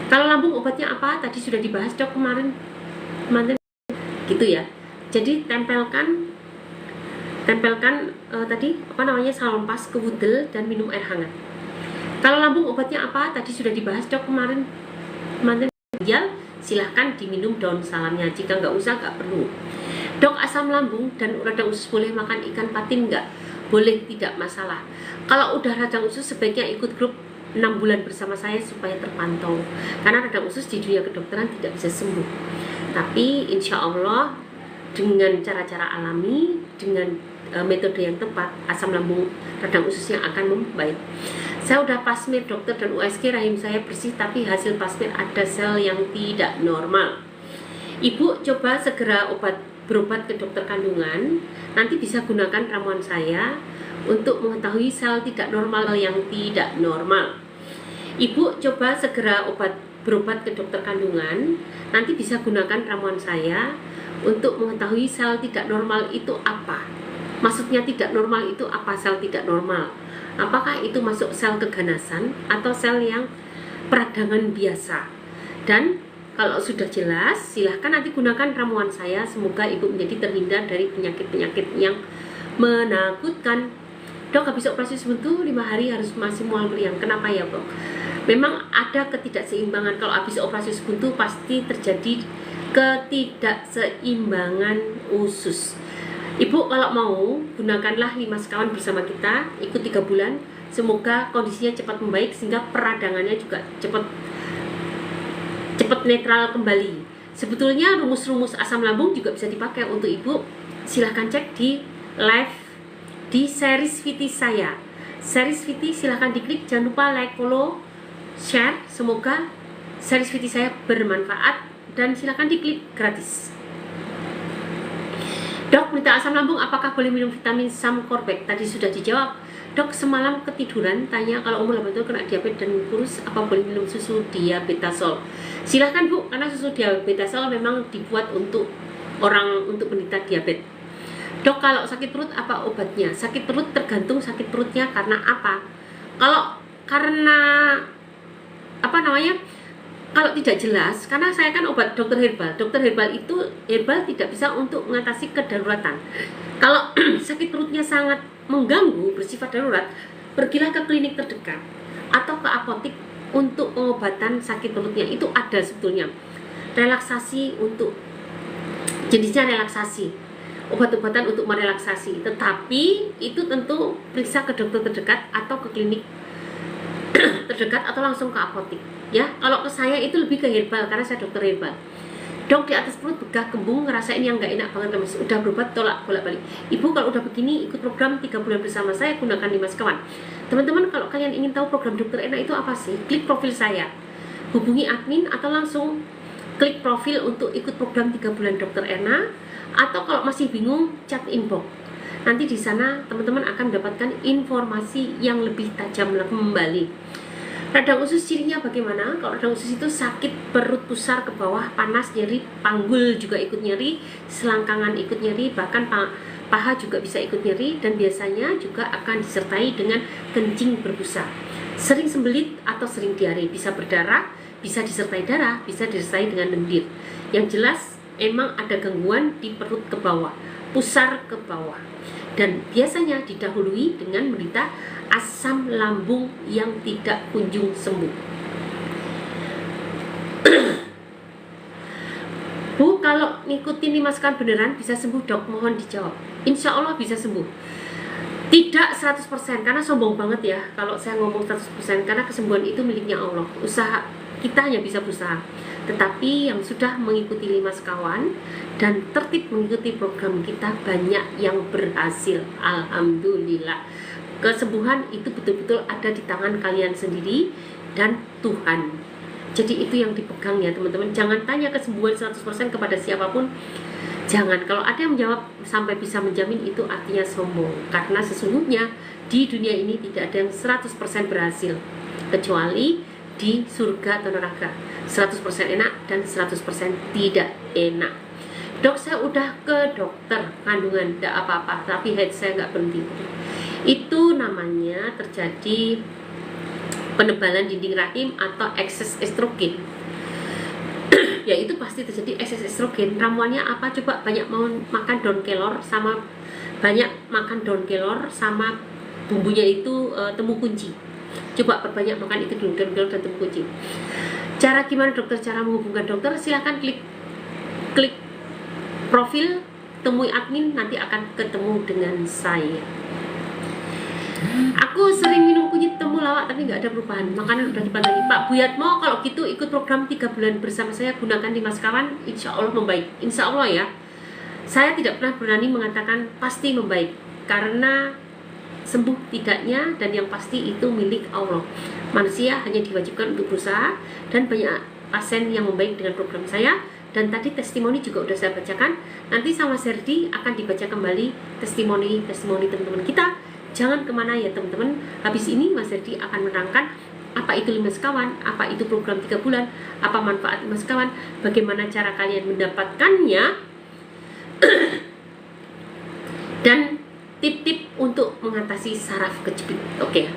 Kalau lambung obatnya apa? Tadi sudah dibahas, Dok, kemarin gitu ya. Jadi tempelkan tadi salonpas ke wudel dan minum air hangat. Kalau lambung obatnya apa? Tadi sudah dibahas, Dok, kemarin silahkan diminum daun salamnya. Jika nggak usah, nggak perlu. Dok, asam lambung dan radang usus boleh makan ikan patin nggak? Boleh, tidak masalah. Kalau udah radang usus sebaiknya ikut grup 6 bulan bersama saya supaya terpantau. Karena radang usus di dunia kedokteran tidak bisa sembuh. Tapi insya Allah dengan cara-cara alami, dengan metode yang tepat, asam lambung radang ususnya akan membaik. Saya udah pasmir, dokter, dan USG rahim saya bersih, tapi hasil pasmir ada sel yang tidak normal. Ibu coba segera berobat ke dokter kandungan. Nanti bisa gunakan ramuan saya untuk mengetahui sel tidak normal yang tidak normal. Ibu coba segera berobat ke dokter kandungan. Nanti bisa gunakan ramuan saya untuk mengetahui sel tidak normal itu apa. Maksudnya tidak normal itu apa? Sel tidak normal, apakah itu masuk sel keganasan atau sel yang peradangan biasa? Dan kalau sudah jelas, silahkan nanti gunakan ramuan saya. Semoga ibu menjadi terhindar dari penyakit-penyakit yang menakutkan. Dok, habis operasi sebentar 5 hari harus masih mual meriang. Kenapa ya, Dok? Memang ada ketidakseimbangan. Kalau habis operasi sebentar pasti terjadi ketidakseimbangan usus. Ibu kalau mau, gunakanlah 5 sekawan bersama kita, ikut 3 bulan. Semoga kondisinya cepat membaik sehingga peradangannya juga cepat netral kembali. Sebetulnya rumus-rumus asam lambung juga bisa dipakai untuk ibu. Silahkan cek di live di series VT saya. Series VT silahkan diklik, jangan lupa like, follow, share. Semoga series VT saya bermanfaat dan silahkan diklik gratis. Dok, minta asam lambung apakah boleh minum vitamin Samcorbac? Tadi sudah dijawab. Dok, semalam ketiduran tanya kalau umur 8 tahun kena diabetes dan kurus, apa boleh minum susu diabetasol? Silahkan Bu, karena susu diabetasol memang dibuat untuk orang untuk penderita diabetes. Dok, kalau sakit perut apa obatnya? Sakit perut tergantung sakit perutnya karena apa. Kalau karena apa namanya? Kalau tidak jelas, karena saya kan obat dokter herbal. Dokter herbal itu herbal tidak bisa untuk mengatasi kedaruratan. Kalau sakit perutnya sangat mengganggu, bersifat darurat, pergilah ke klinik terdekat atau ke apotik untuk pengobatan sakit perutnya. Itu ada sebetulnya relaksasi, untuk jenisnya relaksasi, obat-obatan untuk merelaksasi. Tetapi itu tentu periksa ke dokter terdekat atau ke klinik terdekat atau langsung ke apotik. Ya, kalau ke saya itu lebih ke herbal karena saya dokter herbal. Dok, di atas perut begah, kembung, ngerasain yang nggak enak banget lemes. Udah berobat, tolak bolak-balik. Ibu kalau udah begini ikut program 3 bulan bersama saya, gunakan 5 sekawan. Teman-teman, kalau kalian ingin tahu program Dokter Ena itu apa sih? Klik profil saya, hubungi admin atau langsung klik profil untuk ikut program 3 bulan Dokter Ena. Atau kalau masih bingung, chat inbox. Nanti di sana teman-teman akan mendapatkan informasi yang lebih tajam kembali. Radang usus cirinya bagaimana? Kalau radang usus itu sakit perut pusar ke bawah, panas, nyeri, panggul juga ikut nyeri, selangkangan ikut nyeri, bahkan paha juga bisa ikut nyeri, dan biasanya juga akan disertai dengan kencing berbusa. Sering sembelit atau sering diare, bisa berdarah, bisa disertai darah, bisa disertai dengan lendir. Yang jelas emang ada gangguan di perut ke bawah, pusar ke bawah. Dan biasanya didahului dengan menderita asam lambung yang tidak kunjung sembuh. Bu, kalau ngikutin 5 sekawan beneran bisa sembuh, Dok? Mohon dijawab. Insya Allah bisa sembuh. Tidak 100%, karena sombong banget ya kalau saya ngomong 100%, karena kesembuhan itu miliknya Allah. Usaha kita hanya bisa berusaha. Tetapi yang sudah mengikuti 5 sekawan dan tertib mengikuti program kita, banyak yang berhasil. Alhamdulillah. Kesembuhan itu betul-betul ada di tangan kalian sendiri dan Tuhan. Jadi itu yang dipegang ya teman-teman. Jangan tanya kesembuhan 100% kepada siapapun. Jangan. Kalau ada yang menjawab sampai bisa menjamin, itu artinya sombong. Karena sesungguhnya di dunia ini tidak ada yang 100% berhasil, kecuali di surga atau neraka. 100% enak dan 100% tidak enak. Dok, saya udah ke dokter kandungan, tidak apa-apa, tapi head saya nggak berhenti. Itu namanya terjadi penebalan dinding rahim atau ekses estrogen. Ya itu pasti terjadi ekses estrogen. Ramuannya apa? Coba banyak makan daun kelor sama bumbunya itu temu kunci. Coba perbanyak makan itu daun kelor dan temu kunci. Cara gimana dokter? Cara menghubungkan dokter, silahkan klik profil, temui admin, nanti akan ketemu dengan saya. Aku sering minum kunyit temulawak tapi nggak ada perubahan, makanan udah dipandangi. Pak Buyatmo, kalau gitu ikut program 3 bulan bersama saya, gunakan 5 sekawan, insya Allah membaik. Insya Allah ya. Saya tidak pernah berani mengatakan pasti membaik, karena sembuh tidaknya dan yang pasti itu milik Allah. Manusia hanya diwajibkan untuk berusaha, dan banyak pasien yang membaik dengan program saya. Dan tadi testimoni juga udah saya bacakan. Nanti sama Serdi akan dibaca kembali testimoni teman-teman kita. Jangan kemana ya teman-teman. Habis ini Mas Serdi akan menerangkan apa itu 5 sekawan, apa itu program 3 bulan, apa manfaat 5 sekawan, bagaimana cara kalian mendapatkannya, dan tip-tip untuk mengatasi saraf kejepit. Oke.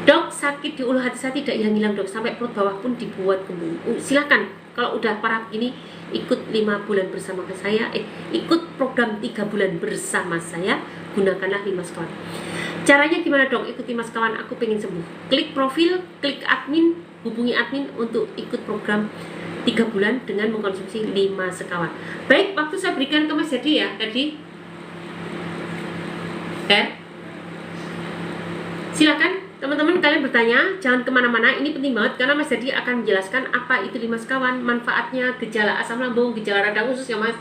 Dok, sakit di ulu hati saya tidak hilang-hilang, Dok, sampai perut bawah pun dibuat kembung. Silakan, kalau udah parah ini ikut 5 bulan bersama saya, ikut program 3 bulan bersama saya, gunakanlah 5 sekawan. Caranya gimana dong? Ikuti Mas Kawan, aku pengen sembuh. Klik profil, klik admin, hubungi admin untuk ikut program 3 bulan dengan mengkonsumsi 5 sekawan. Baik, waktu saya berikan ke Mas Jadi ya tadi. Silakan teman-teman kalian bertanya, jangan kemana-mana. Ini penting banget karena Mas Jadi akan menjelaskan apa itu 5 sekawan, manfaatnya, gejala asam lambung, gejala radang usus ya Mas.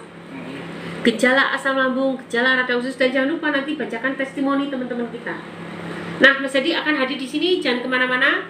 Gejala asam lambung, gejala radang usus, dan jangan lupa nanti bacakan testimoni teman-teman kita. Nah, Mas Jadi akan hadir di sini, jangan kemana-mana.